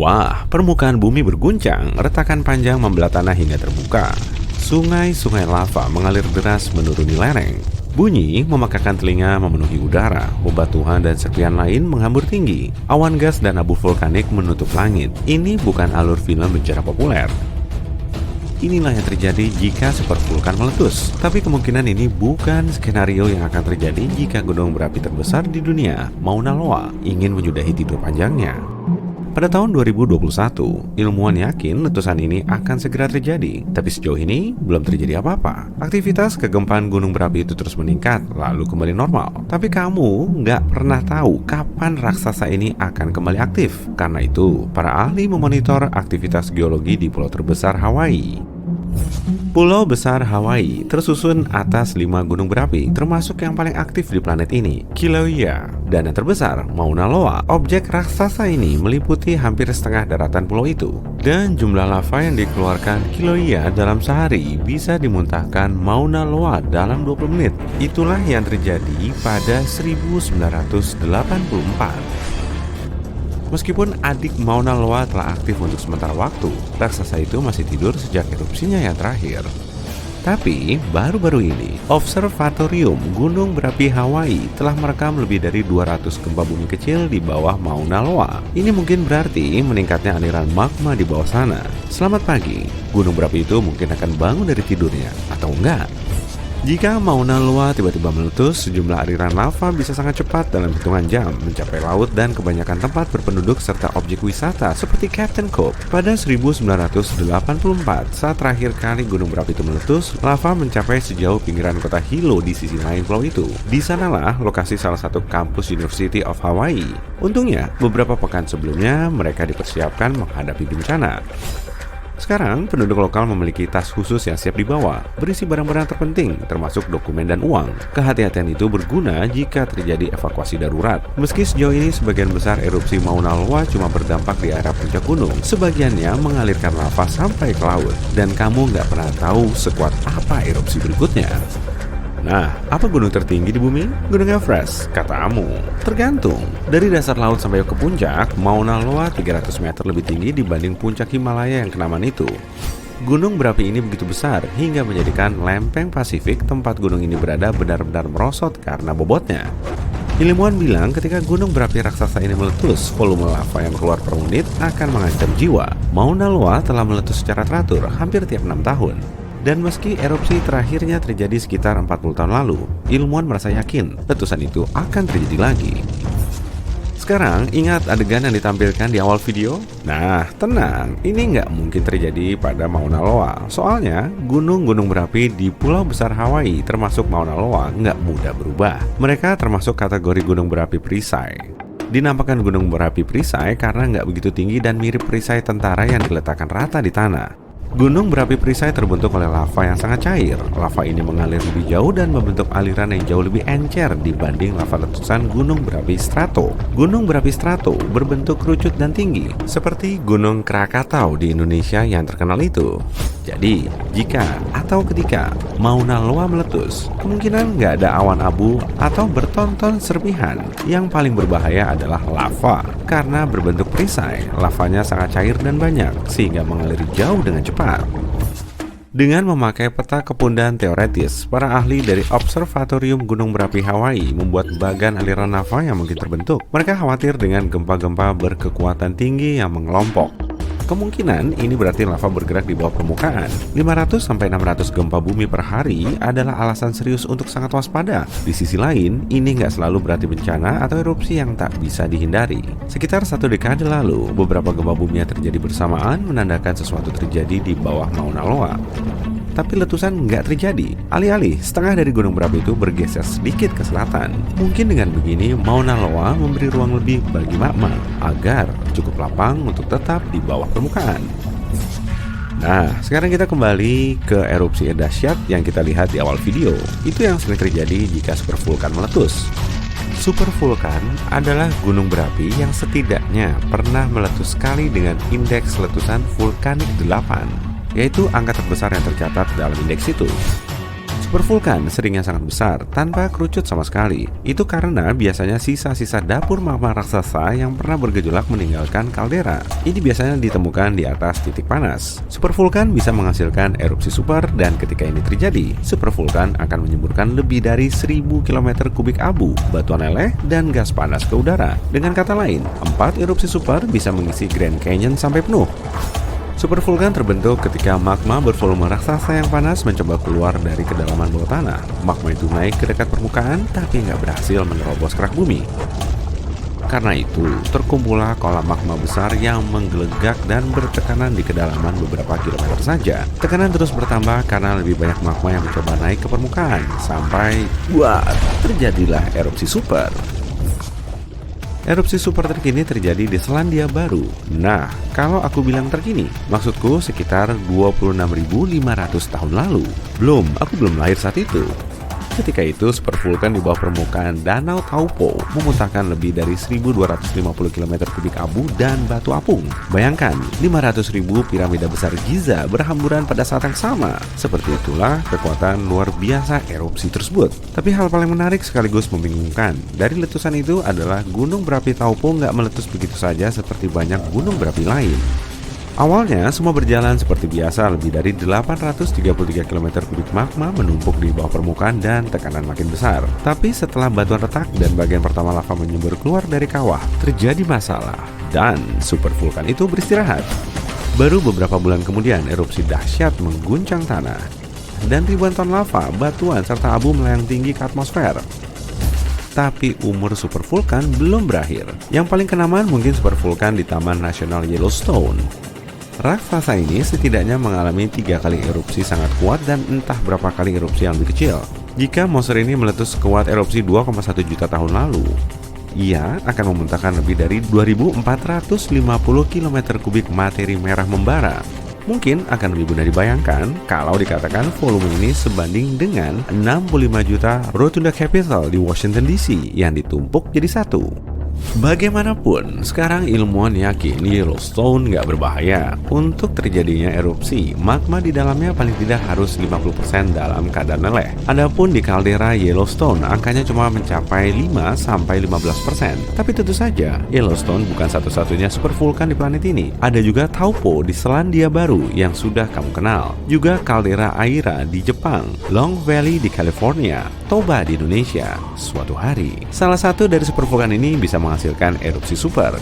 Wah, permukaan bumi berguncang, retakan panjang membelah tanah hingga terbuka. Sungai-sungai lava mengalir deras menuruni lereng. Bunyi memekakan telinga memenuhi udara, bebatuan dan serpihan lain menghambur tinggi. Awan gas dan abu vulkanik menutup langit. Ini bukan alur film bencana populer. Inilah yang terjadi jika supervulkan meletus. Tapi kemungkinan ini bukan skenario yang akan terjadi jika gunung berapi terbesar di dunia, Mauna Loa, ingin menyudahi tidur panjangnya. Pada tahun 2021, ilmuwan yakin letusan ini akan segera terjadi, tapi sejauh ini belum terjadi apa-apa. Aktivitas kegempaan gunung berapi itu terus meningkat, lalu kembali normal. Tapi kamu nggak pernah tahu kapan raksasa ini akan kembali aktif. Karena itu, para ahli memonitor aktivitas geologi di pulau terbesar Hawaii. Pulau besar Hawaii tersusun atas 5 gunung berapi, termasuk yang paling aktif di planet ini, Kilauea. Dan yang terbesar, Mauna Loa. Objek raksasa ini meliputi hampir setengah daratan pulau itu. Dan jumlah lava yang dikeluarkan Kilauea dalam sehari bisa dimuntahkan Mauna Loa dalam 20 menit. Itulah yang terjadi pada 1984. Meskipun adik Mauna Loa telah aktif untuk sementara waktu, raksasa itu masih tidur sejak erupsinya yang terakhir. Tapi, baru-baru ini, Observatorium Gunung Berapi Hawaii telah merekam lebih dari 200 gempa bumi kecil di bawah Mauna Loa. Ini mungkin berarti meningkatnya aliran magma di bawah sana. Selamat pagi, gunung berapi itu mungkin akan bangun dari tidurnya, atau enggak? Jika Mauna Loa tiba-tiba meletus, sejumlah aliran lava bisa sangat cepat dalam hitungan jam mencapai laut dan kebanyakan tempat berpenduduk serta objek wisata seperti Captain Cove. Pada 1984, saat terakhir kali gunung berapi itu meletus, lava mencapai sejauh pinggiran kota Hilo di sisi lain pulau itu. Di sanalah lokasi salah satu kampus University of Hawaii. Untungnya, beberapa pekan sebelumnya mereka dipersiapkan menghadapi bencana. Sekarang, penduduk lokal memiliki tas khusus yang siap dibawa, berisi barang-barang terpenting, termasuk dokumen dan uang. Kehati-hatian itu berguna jika terjadi evakuasi darurat. Meski sejauh ini sebagian besar erupsi Mauna Loa cuma berdampak di area puncak gunung, sebagiannya mengalirkan lava sampai ke laut. Dan kamu nggak pernah tahu sekuat apa erupsi berikutnya. Nah, apa gunung tertinggi di bumi? Gunung Everest, katamu. Tergantung. Dari dasar laut sampai ke puncak, Mauna Loa 300 meter lebih tinggi dibanding puncak Himalaya yang kenamaan itu. Gunung berapi ini begitu besar hingga menjadikan lempeng Pasifik tempat gunung ini berada benar-benar merosot karena bobotnya. Ilmuwan bilang ketika gunung berapi raksasa ini meletus, volume lava yang keluar per menit akan mengancam jiwa. Mauna Loa telah meletus secara teratur hampir tiap 6 tahun. Dan meski erupsi terakhirnya terjadi sekitar 40 tahun lalu, ilmuwan merasa yakin letusan itu akan terjadi lagi. Sekarang, ingat adegan yang ditampilkan di awal video? Nah, tenang, ini nggak mungkin terjadi pada Mauna Loa. Soalnya, gunung-gunung berapi di pulau besar Hawaii termasuk Mauna Loa nggak mudah berubah. Mereka termasuk kategori gunung berapi perisai. Dinampakkan gunung berapi perisai karena nggak begitu tinggi dan mirip perisai tentara yang diletakkan rata di tanah. Gunung berapi perisai terbentuk oleh lava yang sangat cair. Lava ini mengalir lebih jauh dan membentuk aliran yang jauh lebih encer dibanding lava letusan gunung berapi strato. Gunung berapi strato berbentuk kerucut dan tinggi, seperti Gunung Krakatau di Indonesia yang terkenal itu. Jadi, jika atau ketika Mauna Loa meletus, kemungkinan nggak ada awan abu atau bertonton serpihan. Yang paling berbahaya adalah lava. Karena berbentuk perisai, lavanya sangat cair dan banyak, sehingga mengalir jauh dengan cepat. Dengan memakai peta kepundan teoretis, para ahli dari Observatorium Gunung Berapi Hawaii membuat bagan aliran lava yang mungkin terbentuk. Mereka khawatir dengan gempa-gempa berkekuatan tinggi yang mengelompok. Kemungkinan ini berarti lava bergerak di bawah permukaan. 500-600 gempa bumi per hari adalah alasan serius untuk sangat waspada. Di sisi lain, ini nggak selalu berarti bencana atau erupsi yang tak bisa dihindari. Sekitar 1 dekade lalu, beberapa gempa bumi yang terjadi bersamaan menandakan sesuatu terjadi di bawah Mauna Loa. Tapi letusan nggak terjadi. Alih-alih, setengah dari gunung berapi itu bergeser sedikit ke selatan. Mungkin dengan begini, Mauna Loa memberi ruang lebih bagi magma agar cukup lapang untuk tetap di bawah permukaan. Nah, sekarang kita kembali ke erupsi dahsyat yang kita lihat di awal video. Itu yang sering terjadi jika supervulkan meletus. Supervulkan adalah gunung berapi yang setidaknya pernah meletus sekali dengan indeks letusan vulkanik 8. Yaitu angka terbesar yang tercatat dalam indeks itu. Supervulkan seringnya sangat besar tanpa kerucut sama sekali. Itu karena biasanya sisa-sisa dapur magma raksasa yang pernah bergejolak meninggalkan kaldera. Ini biasanya ditemukan di atas titik panas. Supervulkan bisa menghasilkan erupsi super, dan ketika ini terjadi, supervulkan akan menyemburkan lebih dari 1000 km kubik abu, batuan leleh, dan gas panas ke udara. Dengan kata lain, 4 erupsi super bisa mengisi Grand Canyon sampai penuh. Supervulkan terbentuk ketika magma bervolume raksasa yang panas mencoba keluar dari kedalaman bawah tanah. Magma itu naik ke dekat permukaan tapi nggak berhasil menerobos kerak bumi. Karena itu, terkumpullah kolam magma besar yang menggelegak dan bertekanan di kedalaman beberapa kilometer saja. Tekanan terus bertambah karena lebih banyak magma yang mencoba naik ke permukaan, sampai terjadilah erupsi super. Erupsi super terkini terjadi di Selandia Baru. Nah, kalau aku bilang terkini, maksudku sekitar 26.500 tahun lalu. Aku belum lahir saat itu. Ketika itu, supervulkan di bawah permukaan Danau Taupo memuntahkan lebih dari 1.250 km kubik abu dan batu apung. Bayangkan, 500.000 piramida besar Giza berhamburan pada saat yang sama. Seperti itulah kekuatan luar biasa erupsi tersebut. Tapi hal paling menarik sekaligus membingungkan dari letusan itu adalah gunung berapi Taupo nggak meletus begitu saja seperti banyak gunung berapi lain. Awalnya semua berjalan seperti biasa, lebih dari 833 km kubik magma menumpuk di bawah permukaan dan tekanan makin besar. Tapi setelah batuan retak dan bagian pertama lava menyembur keluar dari kawah, terjadi masalah dan supervulkan itu beristirahat. Baru beberapa bulan kemudian erupsi dahsyat mengguncang tanah dan ribuan ton lava, batuan, serta abu melayang tinggi ke atmosfer. Tapi umur supervulkan belum berakhir. Yang paling kenamaan mungkin supervulkan di Taman Nasional Yellowstone. Raksasa ini setidaknya mengalami 3 kali erupsi sangat kuat dan entah berapa kali erupsi yang lebih kecil. Jika monster ini meletus sekuat erupsi 2,1 juta tahun lalu, ia akan memuntahkan lebih dari 2.450 km kubik materi merah membara. Mungkin akan lebih mudah dibayangkan kalau dikatakan volume ini sebanding dengan 65 juta Rotunda Capitol di Washington DC yang ditumpuk jadi satu. Bagaimanapun, sekarang ilmuwan yakin Yellowstone nggak berbahaya. Untuk terjadinya erupsi, magma di dalamnya paling tidak harus 50% dalam keadaan meleleh. Adapun di kaldera Yellowstone, angkanya cuma mencapai 5-15%. Tapi tentu saja, Yellowstone bukan satu-satunya supervulkan di planet ini. Ada juga Taupo di Selandia Baru yang sudah kamu kenal. Juga kaldera Aira di Jepang, Long Valley di California, Toba di Indonesia. Suatu hari, salah satu dari supervulkan ini bisa menghasilkan erupsi super.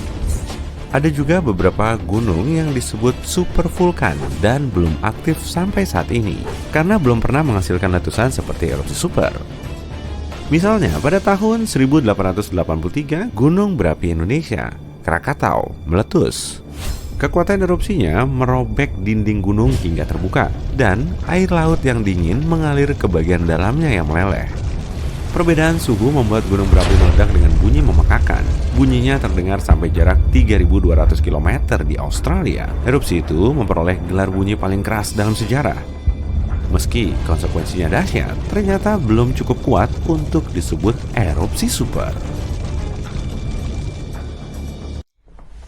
Ada juga beberapa gunung yang disebut supervulkan dan belum aktif sampai saat ini karena belum pernah menghasilkan letusan seperti erupsi super. Misalnya pada tahun 1883, gunung berapi Indonesia, Krakatau, meletus. Kekuatan erupsinya merobek dinding gunung hingga terbuka dan air laut yang dingin mengalir ke bagian dalamnya yang meleleh. Perbedaan suhu membuat gunung berapi meledak dengan bunyi memekakan. Bunyinya terdengar sampai jarak 3.200 km di Australia. Erupsi itu memperoleh gelar bunyi paling keras dalam sejarah. Meski konsekuensinya dahsyat, ternyata belum cukup kuat untuk disebut erupsi super.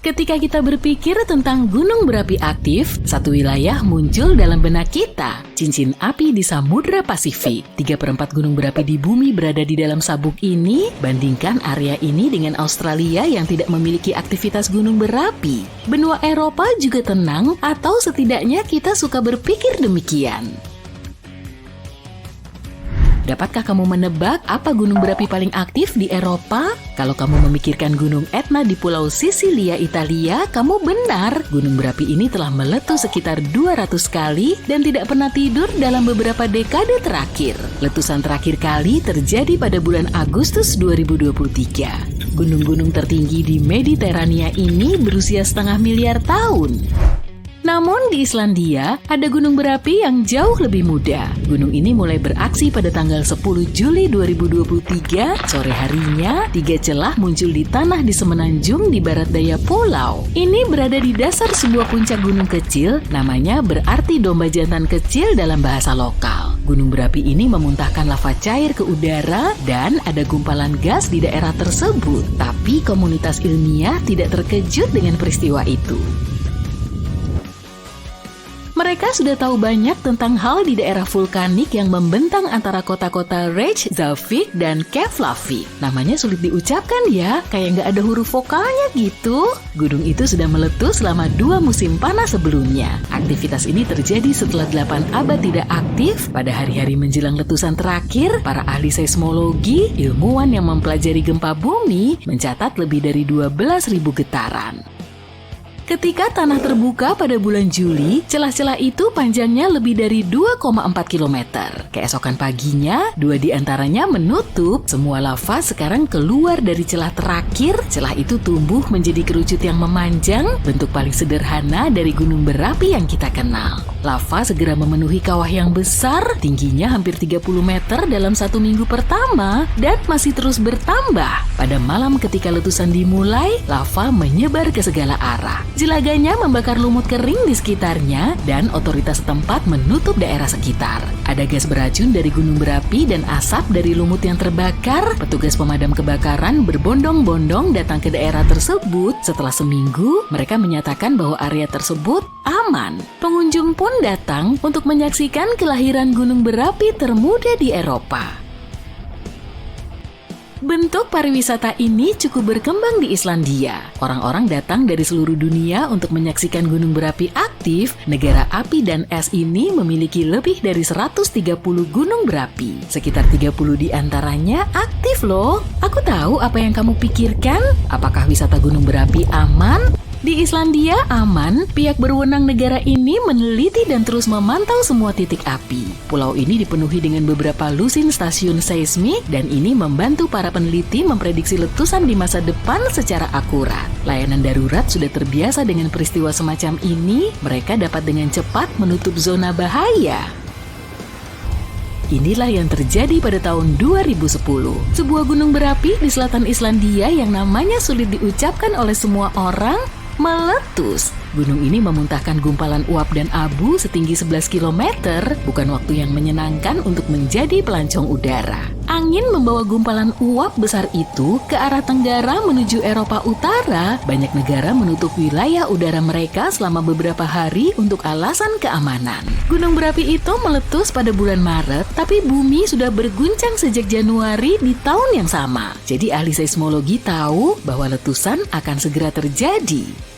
Ketika kita berpikir tentang gunung berapi aktif, satu wilayah muncul dalam benak kita. Cincin api di Samudra Pasifik. 3/4 gunung berapi di bumi berada di dalam sabuk ini. Bandingkan area ini dengan Australia yang tidak memiliki aktivitas gunung berapi. Benua Eropa juga tenang, atau setidaknya kita suka berpikir demikian. Dapatkah kamu menebak apa gunung berapi paling aktif di Eropa? Kalau kamu memikirkan Gunung Etna di Pulau Sisilia, Italia, kamu benar. Gunung berapi ini telah meletus sekitar 200 kali dan tidak pernah tidur dalam beberapa dekade terakhir. Letusan terakhir kali terjadi pada bulan Agustus 2023. Gunung-gunung tertinggi di Mediterania ini berusia 0,5 miliar tahun. Namun di Islandia, ada gunung berapi yang jauh lebih muda. Gunung ini mulai beraksi pada tanggal 10 Juli 2023. Sore harinya, 3 celah muncul di tanah di semenanjung di barat daya pulau. Ini berada di dasar sebuah puncak gunung kecil, namanya berarti domba jantan kecil dalam bahasa lokal. Gunung berapi ini memuntahkan lava cair ke udara dan ada gumpalan gas di daerah tersebut. Tapi komunitas ilmiah tidak terkejut dengan peristiwa itu. Mereka sudah tahu banyak tentang hal di daerah vulkanik yang membentang antara kota-kota Reykjavik dan Keflavik. Namanya sulit diucapkan ya, kayak nggak ada huruf vokalnya gitu. Gunung itu sudah meletus selama 2 musim panas sebelumnya. Aktivitas ini terjadi setelah 8 abad tidak aktif. Pada hari-hari menjelang letusan terakhir, para ahli seismologi, ilmuwan yang mempelajari gempa bumi, mencatat lebih dari 12.000 getaran. Ketika tanah terbuka pada bulan Juli, celah-celah itu panjangnya lebih dari 2,4 km. Keesokan paginya, 2 di antaranya menutup. Semua lava sekarang keluar dari celah terakhir. Celah itu tumbuh menjadi kerucut yang memanjang, bentuk paling sederhana dari gunung berapi yang kita kenal. Lava segera memenuhi kawah yang besar, tingginya hampir 30 meter dalam 1 minggu pertama, dan masih terus bertambah. Pada malam ketika letusan dimulai, lava menyebar ke segala arah. Jelaganya membakar lumut kering di sekitarnya dan otoritas setempat menutup daerah sekitar. Ada gas beracun dari gunung berapi dan asap dari lumut yang terbakar. Petugas pemadam kebakaran berbondong-bondong datang ke daerah tersebut. Setelah seminggu, mereka menyatakan bahwa area tersebut aman. Pengunjung pun datang untuk menyaksikan kelahiran gunung berapi termuda di Eropa. Bentuk pariwisata ini cukup berkembang di Islandia. Orang-orang datang dari seluruh dunia untuk menyaksikan gunung berapi aktif. Negara api dan es ini memiliki lebih dari 130 gunung berapi. Sekitar 30 di antaranya aktif loh. Aku tahu apa yang kamu pikirkan. Apakah wisata gunung berapi aman? Di Islandia aman, pihak berwenang negara ini meneliti dan terus memantau semua titik api. Pulau ini dipenuhi dengan beberapa lusin stasiun seismik dan ini membantu para peneliti memprediksi letusan di masa depan secara akurat. Layanan darurat sudah terbiasa dengan peristiwa semacam ini, mereka dapat dengan cepat menutup zona bahaya. Inilah yang terjadi pada tahun 2010. Sebuah gunung berapi di selatan Islandia yang namanya sulit diucapkan oleh semua orang meletus. Gunung ini memuntahkan gumpalan uap dan abu setinggi 11 km, bukan waktu yang menyenangkan untuk menjadi pelancong udara. Angin membawa gumpalan uap besar itu ke arah tenggara menuju Eropa Utara. Banyak negara menutup wilayah udara mereka selama beberapa hari untuk alasan keamanan. Gunung berapi itu meletus pada bulan Maret, tapi bumi sudah berguncang sejak Januari di tahun yang sama. Jadi ahli seismologi tahu bahwa letusan akan segera terjadi.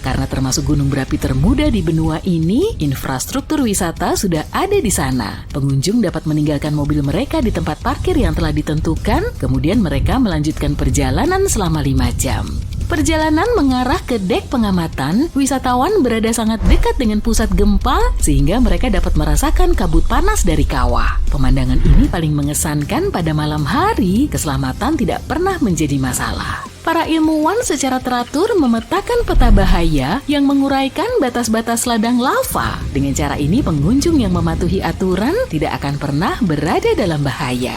Karena termasuk gunung berapi termuda di benua ini, infrastruktur wisata sudah ada di sana. Pengunjung dapat meninggalkan mobil mereka di tempat parkir yang telah ditentukan, kemudian mereka melanjutkan perjalanan selama 5 jam. Perjalanan mengarah ke dek pengamatan, wisatawan berada sangat dekat dengan pusat gempa sehingga mereka dapat merasakan kabut panas dari kawah. Pemandangan ini paling mengesankan pada malam hari, keselamatan tidak pernah menjadi masalah. Para ilmuwan secara teratur memetakan peta bahaya yang menguraikan batas-batas ladang lava. Dengan cara ini pengunjung yang mematuhi aturan tidak akan pernah berada dalam bahaya.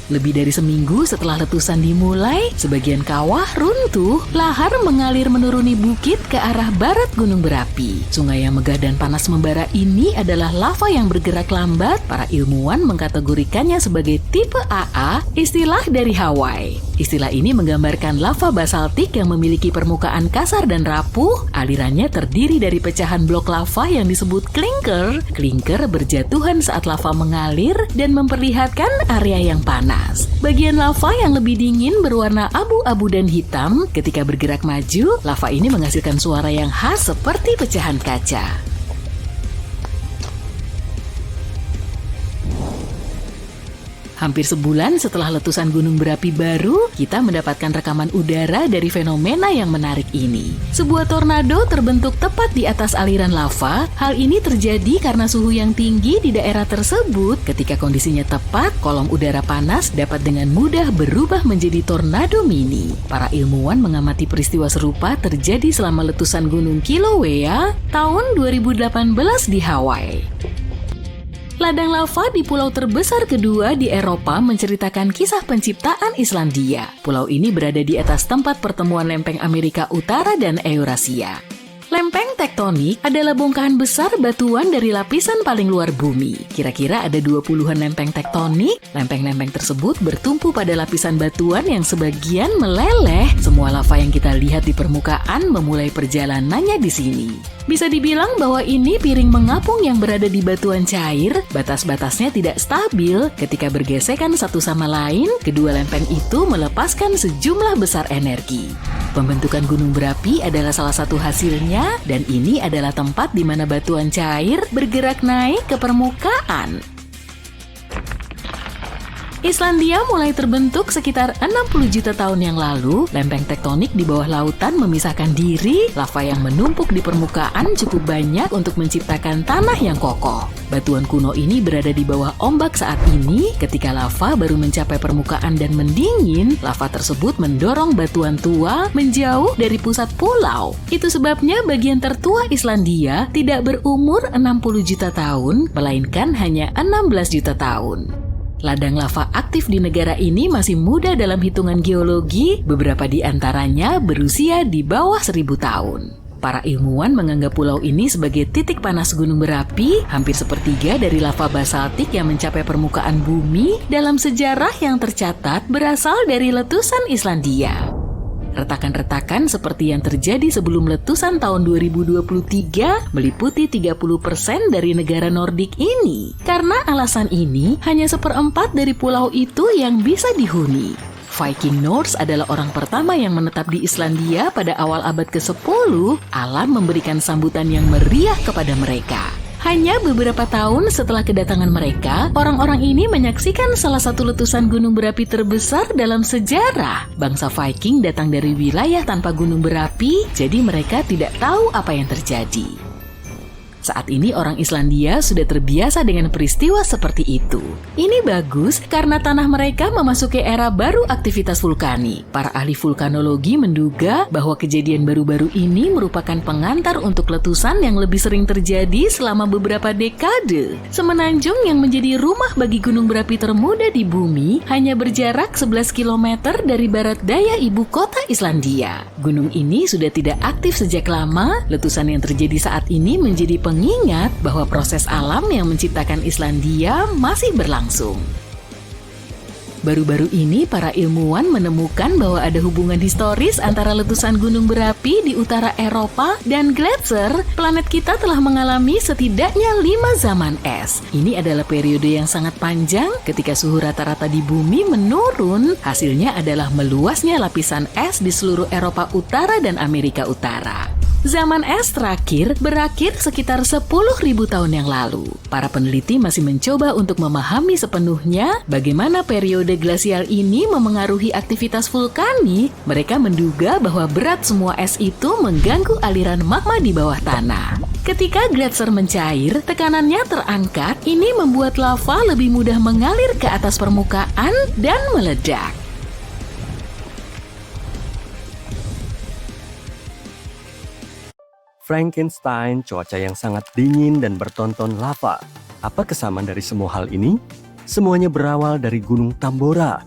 Lebih dari seminggu setelah letusan dimulai, sebagian kawah runtuh, lahar mengalir menuruni bukit ke arah barat gunung berapi. Sungai yang megah dan panas membara ini adalah lava yang bergerak lambat. Para ilmuwan mengkategorikannya sebagai tipe AA, istilah dari Hawaii. Istilah ini menggambarkan lava basaltik yang memiliki permukaan kasar dan rapuh. Alirannya terdiri dari pecahan blok lava yang disebut klinker. Klinker berjatuhan saat lava mengalir dan memperlihatkan area yang panas. Bagian lava yang lebih dingin berwarna abu-abu dan hitam. Ketika bergerak maju, lava ini menghasilkan suara yang khas seperti pecahan kaca. Hampir sebulan setelah letusan gunung berapi baru, kita mendapatkan rekaman udara dari fenomena yang menarik ini. Sebuah tornado terbentuk tepat di atas aliran lava. Hal ini terjadi karena suhu yang tinggi di daerah tersebut. Ketika kondisinya tepat, kolom udara panas dapat dengan mudah berubah menjadi tornado mini. Para ilmuwan mengamati peristiwa serupa terjadi selama letusan gunung Kilauea tahun 2018 di Hawaii. Ladang lava di pulau terbesar kedua di Eropa menceritakan kisah penciptaan Islandia. Pulau ini berada di atas tempat pertemuan lempeng Amerika Utara dan Eurasia. Lempeng tektonik adalah bongkahan besar batuan dari lapisan paling luar bumi. Kira-kira ada 20-an lempeng tektonik. Lempeng-lempeng tersebut bertumpu pada lapisan batuan yang sebagian meleleh. Semua lava yang kita lihat di permukaan memulai perjalanannya di sini. Bisa dibilang bahwa ini piring mengapung yang berada di batuan cair. Batas-batasnya tidak stabil. Ketika bergesekan satu sama lain, kedua lempeng itu melepaskan sejumlah besar energi. Pembentukan gunung berapi adalah salah satu hasilnya, dan ini adalah tempat di mana batuan cair bergerak naik ke permukaan. Islandia mulai terbentuk sekitar 60 juta tahun yang lalu. Lempeng tektonik di bawah lautan memisahkan diri. Lava yang menumpuk di permukaan cukup banyak untuk menciptakan tanah yang kokoh. Batuan kuno ini berada di bawah ombak saat ini. Ketika lava baru mencapai permukaan dan mendingin, lava tersebut mendorong batuan tua menjauh dari pusat pulau. Itu sebabnya bagian tertua Islandia tidak berumur 60 juta tahun, melainkan hanya 16 juta tahun. Ladang lava aktif di negara ini masih muda dalam hitungan geologi, beberapa di antaranya berusia di bawah 1000 tahun. Para ilmuwan menganggap pulau ini sebagai titik panas gunung berapi, hampir sepertiga dari lava basaltik yang mencapai permukaan bumi dalam sejarah yang tercatat berasal dari letusan Islandia. Retakan-retakan seperti yang terjadi sebelum letusan tahun 2023 meliputi 30% dari negara Nordik ini. Karena alasan ini, hanya 1/4 dari pulau itu yang bisa dihuni. Viking Norse adalah orang pertama yang menetap di Islandia pada awal abad ke-10. Alam memberikan sambutan yang meriah kepada mereka. Hanya beberapa tahun setelah kedatangan mereka, orang-orang ini menyaksikan salah satu letusan gunung berapi terbesar dalam sejarah. Bangsa Viking datang dari wilayah tanpa gunung berapi, jadi mereka tidak tahu apa yang terjadi. Saat ini orang Islandia sudah terbiasa dengan peristiwa seperti itu. Ini bagus karena tanah mereka memasuki era baru aktivitas vulkanik. Para ahli vulkanologi menduga bahwa kejadian baru-baru ini merupakan pengantar untuk letusan yang lebih sering terjadi selama beberapa dekade. Semenanjung yang menjadi rumah bagi gunung berapi termuda di bumi hanya berjarak 11 km dari barat daya ibu kota Islandia. Gunung ini sudah tidak aktif sejak lama. Letusan yang terjadi saat ini menjadi pengingat bahwa proses alam yang menciptakan Islandia masih berlangsung. Baru-baru ini para ilmuwan menemukan bahwa ada hubungan historis antara letusan gunung berapi di utara Eropa dan gletser. Planet kita telah mengalami setidaknya 5 zaman es. Ini adalah periode yang sangat panjang ketika suhu rata-rata di bumi menurun. Hasilnya adalah meluasnya lapisan es di seluruh Eropa Utara dan Amerika Utara. Zaman es terakhir berakhir sekitar 10.000 tahun yang lalu. Para peneliti masih mencoba untuk memahami sepenuhnya bagaimana periode glasial ini memengaruhi aktivitas vulkanik. Mereka menduga bahwa berat semua es itu mengganggu aliran magma di bawah tanah. Ketika gletser mencair, tekanannya terangkat. Ini membuat lava lebih mudah mengalir ke atas permukaan dan meledak. Frankenstein, cuaca yang sangat dingin dan bertonton lava. Apa kesamaan dari semua hal ini? Semuanya berawal dari Gunung Tambora.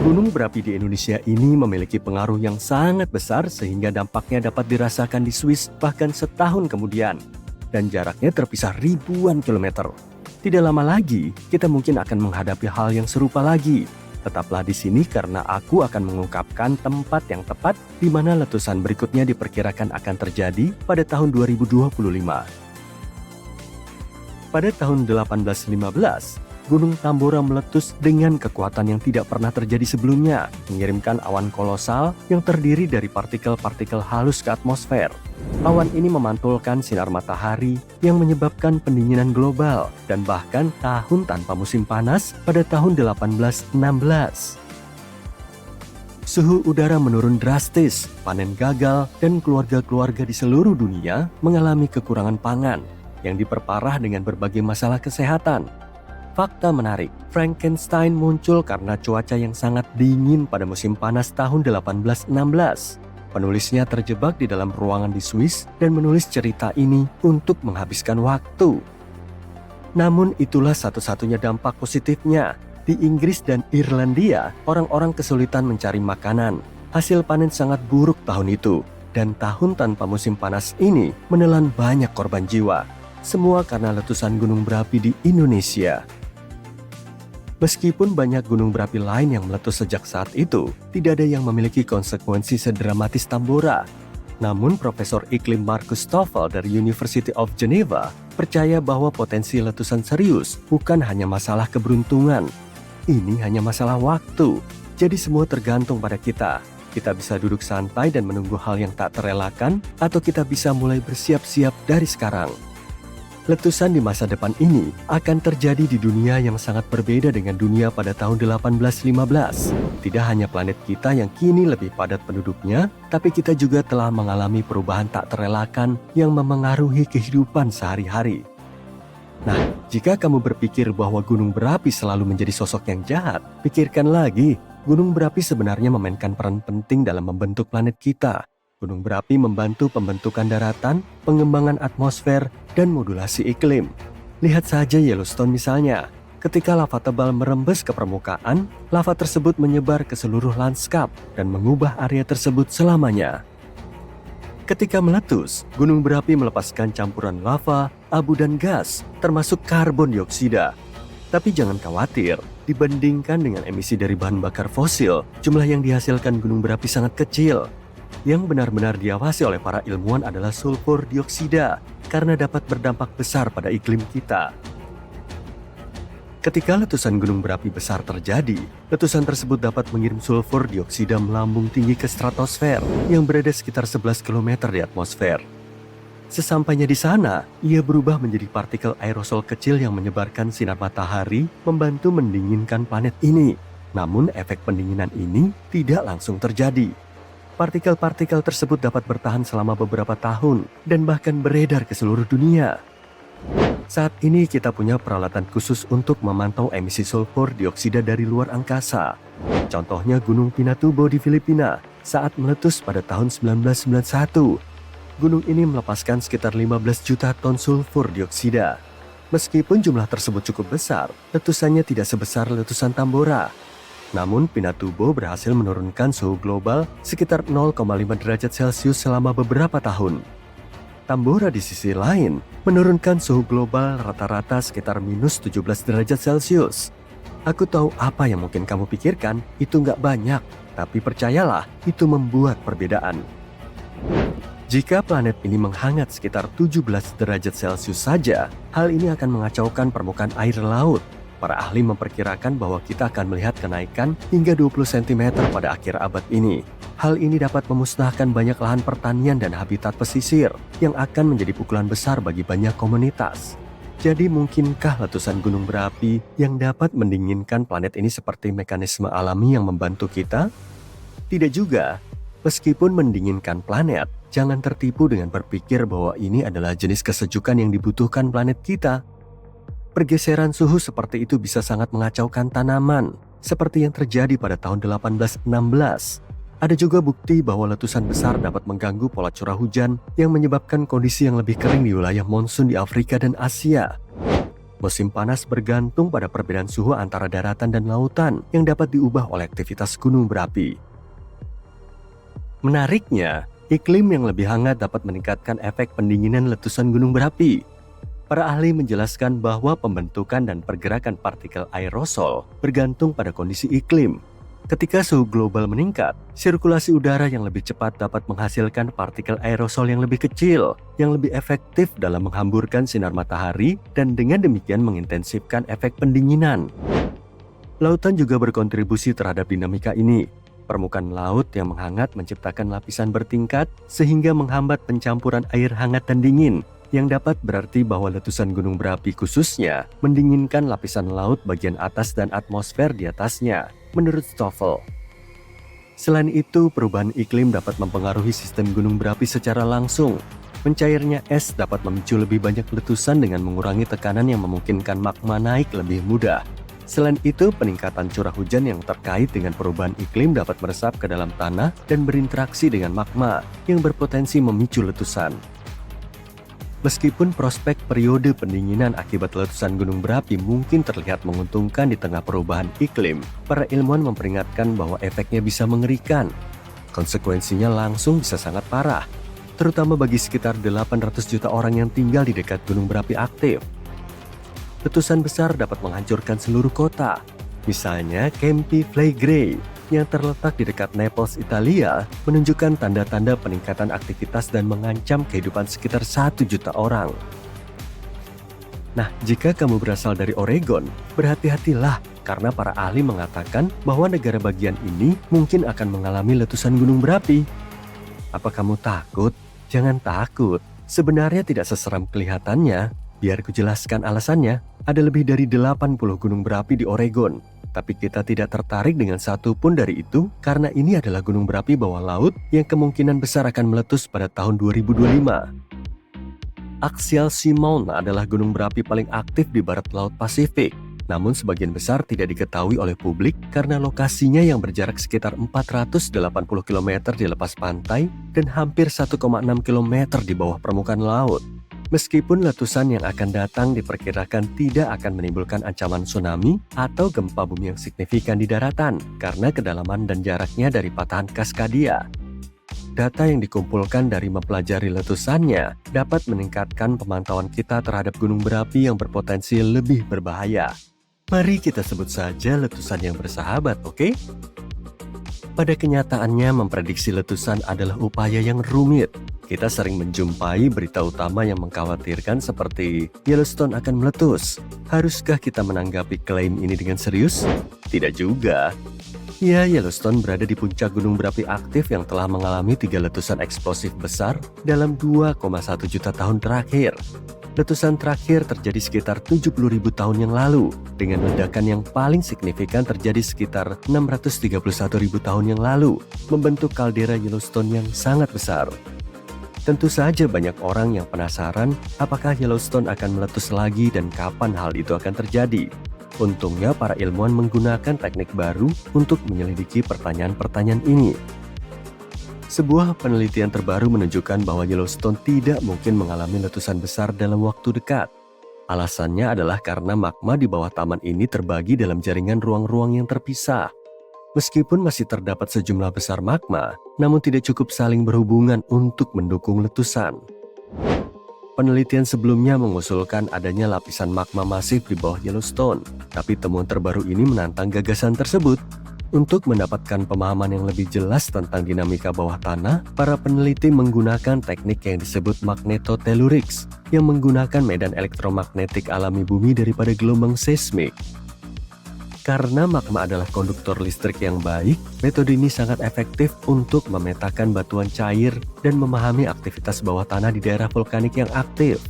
Gunung berapi di Indonesia ini memiliki pengaruh yang sangat besar sehingga dampaknya dapat dirasakan di Swiss bahkan setahun kemudian. Dan jaraknya terpisah ribuan kilometer. Tidak lama lagi, kita mungkin akan menghadapi hal yang serupa lagi. Tetaplah di sini karena aku akan mengungkapkan tempat yang tepat di mana letusan berikutnya diperkirakan akan terjadi pada tahun 2025. Pada tahun 1815, Gunung Tambora meletus dengan kekuatan yang tidak pernah terjadi sebelumnya, mengirimkan awan kolosal yang terdiri dari partikel-partikel halus ke atmosfer. Awan ini memantulkan sinar matahari yang menyebabkan pendinginan global dan bahkan tahun tanpa musim panas pada tahun 1816. Suhu udara menurun drastis, panen gagal, dan keluarga-keluarga di seluruh dunia mengalami kekurangan pangan yang diperparah dengan berbagai masalah kesehatan. Fakta menarik, Frankenstein muncul karena cuaca yang sangat dingin pada musim panas tahun 1816. Penulisnya terjebak di dalam ruangan di Swiss dan menulis cerita ini untuk menghabiskan waktu. Namun itulah satu-satunya dampak positifnya. Di Inggris dan Irlandia, orang-orang kesulitan mencari makanan. Hasil panen sangat buruk tahun itu. Dan tahun tanpa musim panas ini menelan banyak korban jiwa. Semua karena letusan gunung berapi di Indonesia. Meskipun banyak gunung berapi lain yang meletus sejak saat itu, tidak ada yang memiliki konsekuensi sedramatis Tambora. Namun Profesor Iklim Markus Stoffel dari University of Geneva percaya bahwa potensi letusan serius bukan hanya masalah keberuntungan. Ini hanya masalah waktu. Jadi semua tergantung pada kita. Kita bisa duduk santai dan menunggu hal yang tak terelakkan, atau kita bisa mulai bersiap-siap dari sekarang. Letusan di masa depan ini akan terjadi di dunia yang sangat berbeda dengan dunia pada tahun 1815. Tidak hanya planet kita yang kini lebih padat penduduknya, tapi kita juga telah mengalami perubahan tak terelakkan yang memengaruhi kehidupan sehari-hari. Nah, jika kamu berpikir bahwa gunung berapi selalu menjadi sosok yang jahat, pikirkan lagi, gunung berapi sebenarnya memainkan peran penting dalam membentuk planet kita. Gunung berapi membantu pembentukan daratan, pengembangan atmosfer, dan modulasi iklim. Lihat saja Yellowstone misalnya. Ketika lava tebal merembes ke permukaan, lava tersebut menyebar ke seluruh lanskap dan mengubah area tersebut selamanya. Ketika meletus, gunung berapi melepaskan campuran lava, abu dan gas, termasuk karbon dioksida. Tapi jangan khawatir, dibandingkan dengan emisi dari bahan bakar fosil, jumlah yang dihasilkan gunung berapi sangat kecil. Yang benar-benar diawasi oleh para ilmuwan adalah sulfur dioksida, karena dapat berdampak besar pada iklim kita. Ketika letusan gunung berapi besar terjadi, letusan tersebut dapat mengirim sulfur dioksida melambung tinggi ke stratosfer yang berada sekitar 11 km di atmosfer. Sesampainya di sana, ia berubah menjadi partikel aerosol kecil yang menyebarkan sinar matahari, membantu mendinginkan planet ini. Namun efek pendinginan ini tidak langsung terjadi. Partikel-partikel tersebut dapat bertahan selama beberapa tahun dan bahkan beredar ke seluruh dunia. Saat ini kita punya peralatan khusus untuk memantau emisi sulfur dioksida dari luar angkasa. Contohnya Gunung Pinatubo di Filipina saat meletus pada tahun 1991. Gunung ini melepaskan sekitar 15 juta ton sulfur dioksida. Meskipun jumlah tersebut cukup besar, letusannya tidak sebesar letusan Tambora. Namun Pinatubo berhasil menurunkan suhu global sekitar 0,5 derajat Celcius selama beberapa tahun. Tambora di sisi lain menurunkan suhu global rata-rata sekitar minus 17 derajat Celcius. Aku tahu apa yang mungkin kamu pikirkan, itu nggak banyak, tapi percayalah, itu membuat perbedaan. Jika planet ini menghangat sekitar 17 derajat Celcius saja, hal ini akan mengacaukan permukaan air laut. Para ahli memperkirakan bahwa kita akan melihat kenaikan hingga 20 cm pada akhir abad ini. Hal ini dapat memusnahkan banyak lahan pertanian dan habitat pesisir yang akan menjadi pukulan besar bagi banyak komunitas. Jadi mungkinkah letusan gunung berapi yang dapat mendinginkan planet ini seperti mekanisme alami yang membantu kita? Tidak juga. Meskipun mendinginkan planet, jangan tertipu dengan berpikir bahwa ini adalah jenis kesejukan yang dibutuhkan planet kita. Pergeseran suhu seperti itu bisa sangat mengacaukan tanaman, seperti yang terjadi pada tahun 1816. Ada juga bukti bahwa letusan besar dapat mengganggu pola curah hujan yang menyebabkan kondisi yang lebih kering di wilayah monsun di Afrika dan Asia. Musim panas bergantung pada perbedaan suhu antara daratan dan lautan yang dapat diubah oleh aktivitas gunung berapi. Menariknya, iklim yang lebih hangat dapat meningkatkan efek pendinginan letusan gunung berapi. Para ahli menjelaskan bahwa pembentukan dan pergerakan partikel aerosol bergantung pada kondisi iklim. Ketika suhu global meningkat, sirkulasi udara yang lebih cepat dapat menghasilkan partikel aerosol yang lebih kecil, yang lebih efektif dalam menghamburkan sinar matahari dan dengan demikian mengintensifkan efek pendinginan. Lautan juga berkontribusi terhadap dinamika ini. Permukaan laut yang menghangat menciptakan lapisan bertingkat sehingga menghambat pencampuran air hangat dan dingin, yang dapat berarti bahwa letusan gunung berapi khususnya mendinginkan lapisan laut bagian atas dan atmosfer di atasnya, menurut Stoffel. Selain itu, perubahan iklim dapat mempengaruhi sistem gunung berapi secara langsung. Mencairnya es dapat memicu lebih banyak letusan dengan mengurangi tekanan yang memungkinkan magma naik lebih mudah. Selain itu, peningkatan curah hujan yang terkait dengan perubahan iklim dapat meresap ke dalam tanah dan berinteraksi dengan magma yang berpotensi memicu letusan. Meskipun prospek periode pendinginan akibat letusan gunung berapi mungkin terlihat menguntungkan di tengah perubahan iklim, para ilmuwan memperingatkan bahwa efeknya bisa mengerikan. Konsekuensinya langsung bisa sangat parah, terutama bagi sekitar 800 juta orang yang tinggal di dekat gunung berapi aktif. Letusan besar dapat menghancurkan seluruh kota. Misalnya Campi Flegrei yang terletak di dekat Naples, Italia, menunjukkan tanda-tanda peningkatan aktivitas dan mengancam kehidupan sekitar 1 juta orang. Nah, jika kamu berasal dari Oregon, berhati-hatilah karena para ahli mengatakan bahwa negara bagian ini mungkin akan mengalami letusan gunung berapi. Apa kamu takut? Jangan takut. Sebenarnya tidak seseram kelihatannya. Biar kujelaskan alasannya, ada lebih dari 80 gunung berapi di Oregon. Tapi kita tidak tertarik dengan satu pun dari itu karena ini adalah gunung berapi bawah laut yang kemungkinan besar akan meletus pada tahun 2025. Axial Seamount adalah gunung berapi paling aktif di barat Laut Pasifik. Namun sebagian besar tidak diketahui oleh publik karena lokasinya yang berjarak sekitar 480 km di lepas pantai dan hampir 1,6 km di bawah permukaan laut. Meskipun letusan yang akan datang diperkirakan tidak akan menimbulkan ancaman tsunami atau gempa bumi yang signifikan di daratan karena kedalaman dan jaraknya dari patahan Cascadia. Data yang dikumpulkan dari mempelajari letusannya dapat meningkatkan pemantauan kita terhadap gunung berapi yang berpotensi lebih berbahaya. Mari kita sebut saja letusan yang bersahabat, oke? Pada kenyataannya, memprediksi letusan adalah upaya yang rumit. Kita sering menjumpai berita utama yang mengkhawatirkan seperti Yellowstone akan meletus. Haruskah kita menanggapi klaim ini dengan serius? Tidak juga. Ya, Yellowstone berada di puncak gunung berapi aktif yang telah mengalami 3 letusan eksplosif besar dalam 2,1 juta tahun terakhir. Letusan terakhir terjadi sekitar 70.000 tahun yang lalu, dengan ledakan yang paling signifikan terjadi sekitar 631.000 tahun yang lalu, membentuk kaldera Yellowstone yang sangat besar. Tentu saja banyak orang yang penasaran apakah Yellowstone akan meletus lagi dan kapan hal itu akan terjadi. Untungnya para ilmuwan menggunakan teknik baru untuk menyelidiki pertanyaan-pertanyaan ini. Sebuah penelitian terbaru menunjukkan bahwa Yellowstone tidak mungkin mengalami letusan besar dalam waktu dekat. Alasannya adalah karena magma di bawah taman ini terbagi dalam jaringan ruang-ruang yang terpisah. Meskipun masih terdapat sejumlah besar magma, namun tidak cukup saling berhubungan untuk mendukung letusan. Penelitian sebelumnya mengusulkan adanya lapisan magma masif di bawah Yellowstone, tapi temuan terbaru ini menantang gagasan tersebut. Untuk mendapatkan pemahaman yang lebih jelas tentang dinamika bawah tanah, para peneliti menggunakan teknik yang disebut magnetotellurics, yang menggunakan medan elektromagnetik alami bumi daripada gelombang seismik. Karena magma adalah konduktor listrik yang baik, metode ini sangat efektif untuk memetakan batuan cair dan memahami aktivitas bawah tanah di daerah vulkanik yang aktif.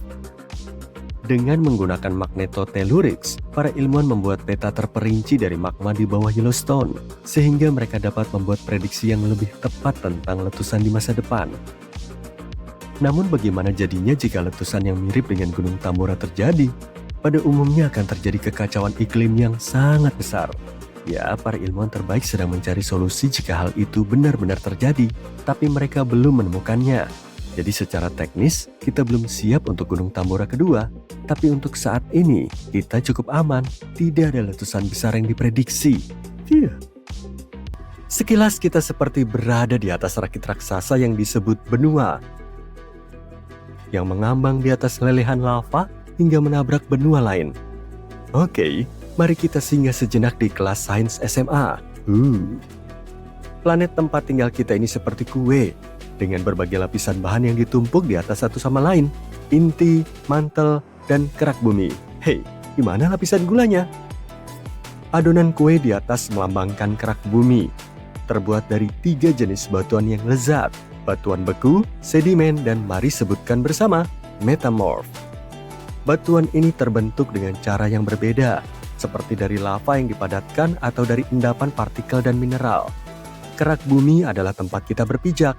Dengan menggunakan magnetotellurics, para ilmuwan membuat peta terperinci dari magma di bawah Yellowstone, sehingga mereka dapat membuat prediksi yang lebih tepat tentang letusan di masa depan. Namun bagaimana jadinya jika letusan yang mirip dengan Gunung Tambora terjadi? Pada umumnya akan terjadi kekacauan iklim yang sangat besar. Ya, para ilmuwan terbaik sedang mencari solusi jika hal itu benar-benar terjadi, tapi mereka belum menemukannya. Jadi secara teknis, kita belum siap untuk Gunung Tambora kedua, tapi untuk saat ini, kita cukup aman. Tidak ada letusan besar yang diprediksi. Sekilas kita seperti berada di atas rakit raksasa yang disebut benua, yang mengambang di atas lelehan lava hingga menabrak benua lain. Oke, mari kita singgah sejenak di kelas sains SMA. Planet tempat tinggal kita ini seperti kue, dengan berbagai lapisan bahan yang ditumpuk di atas satu sama lain. Inti, mantel, dan kerak bumi. Hei, gimana lapisan gulanya? Adonan kue di atas melambangkan kerak bumi, terbuat dari 3 jenis batuan yang lezat. Batuan beku, sedimen, dan mari sebutkan bersama, metamorf. Batuan ini terbentuk dengan cara yang berbeda, seperti dari lava yang dipadatkan atau dari endapan partikel dan mineral. Kerak bumi adalah tempat kita berpijak,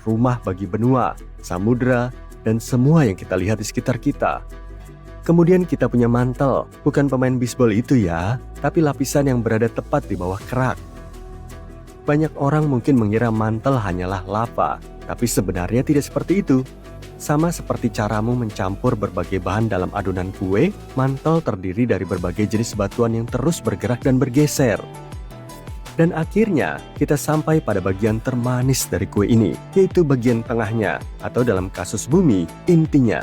rumah bagi benua, samudera, dan semua yang kita lihat di sekitar kita. Kemudian kita punya mantel, bukan pemain bisbol itu ya, tapi lapisan yang berada tepat di bawah kerak. Banyak orang mungkin mengira mantel hanyalah lava, tapi sebenarnya tidak seperti itu. Sama seperti caramu mencampur berbagai bahan dalam adonan kue, mantel terdiri dari berbagai jenis batuan yang terus bergerak dan bergeser. Dan akhirnya, kita sampai pada bagian termanis dari kue ini, yaitu bagian tengahnya, atau dalam kasus bumi, intinya.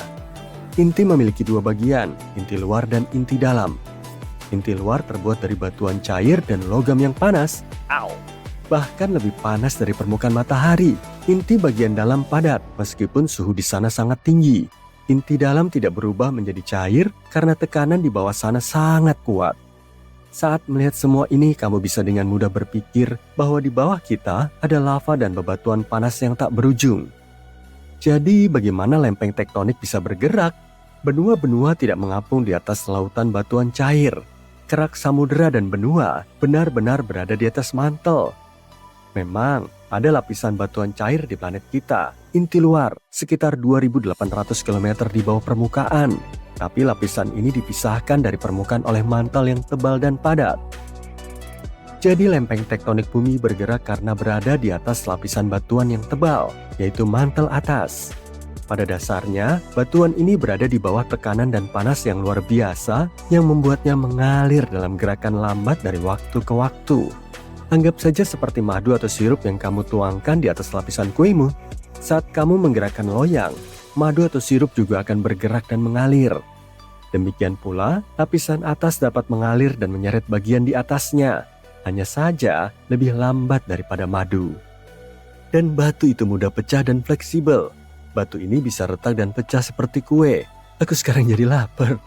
Inti memiliki dua bagian, inti luar dan inti dalam. Inti luar terbuat dari batuan cair dan logam yang panas. Bahkan lebih panas dari permukaan matahari. Inti bagian dalam padat, meskipun suhu di sana sangat tinggi. Inti dalam tidak berubah menjadi cair karena tekanan di bawah sana sangat kuat. Saat melihat semua ini, kamu bisa dengan mudah berpikir bahwa di bawah kita ada lava dan bebatuan panas yang tak berujung. Jadi, bagaimana lempeng tektonik bisa bergerak? Benua-benua tidak mengapung di atas lautan batuan cair. Kerak samudera dan benua benar-benar berada di atas mantel. Memang, ada lapisan batuan cair di planet kita, inti luar, sekitar 2.800 km di bawah permukaan. Tapi lapisan ini dipisahkan dari permukaan oleh mantel yang tebal dan padat. Jadi lempeng tektonik bumi bergerak karena berada di atas lapisan batuan yang tebal, yaitu mantel atas. Pada dasarnya, batuan ini berada di bawah tekanan dan panas yang luar biasa yang membuatnya mengalir dalam gerakan lambat dari waktu ke waktu. Anggap saja seperti madu atau sirup yang kamu tuangkan di atas lapisan kuemu. Saat kamu menggerakkan loyang, madu atau sirup juga akan bergerak dan mengalir. Demikian pula, lapisan atas dapat mengalir dan menyeret bagian di atasnya. Hanya saja, lebih lambat daripada madu. Dan batu itu mudah pecah dan fleksibel. Batu ini bisa retak dan pecah seperti kue. Aku sekarang jadi lapar.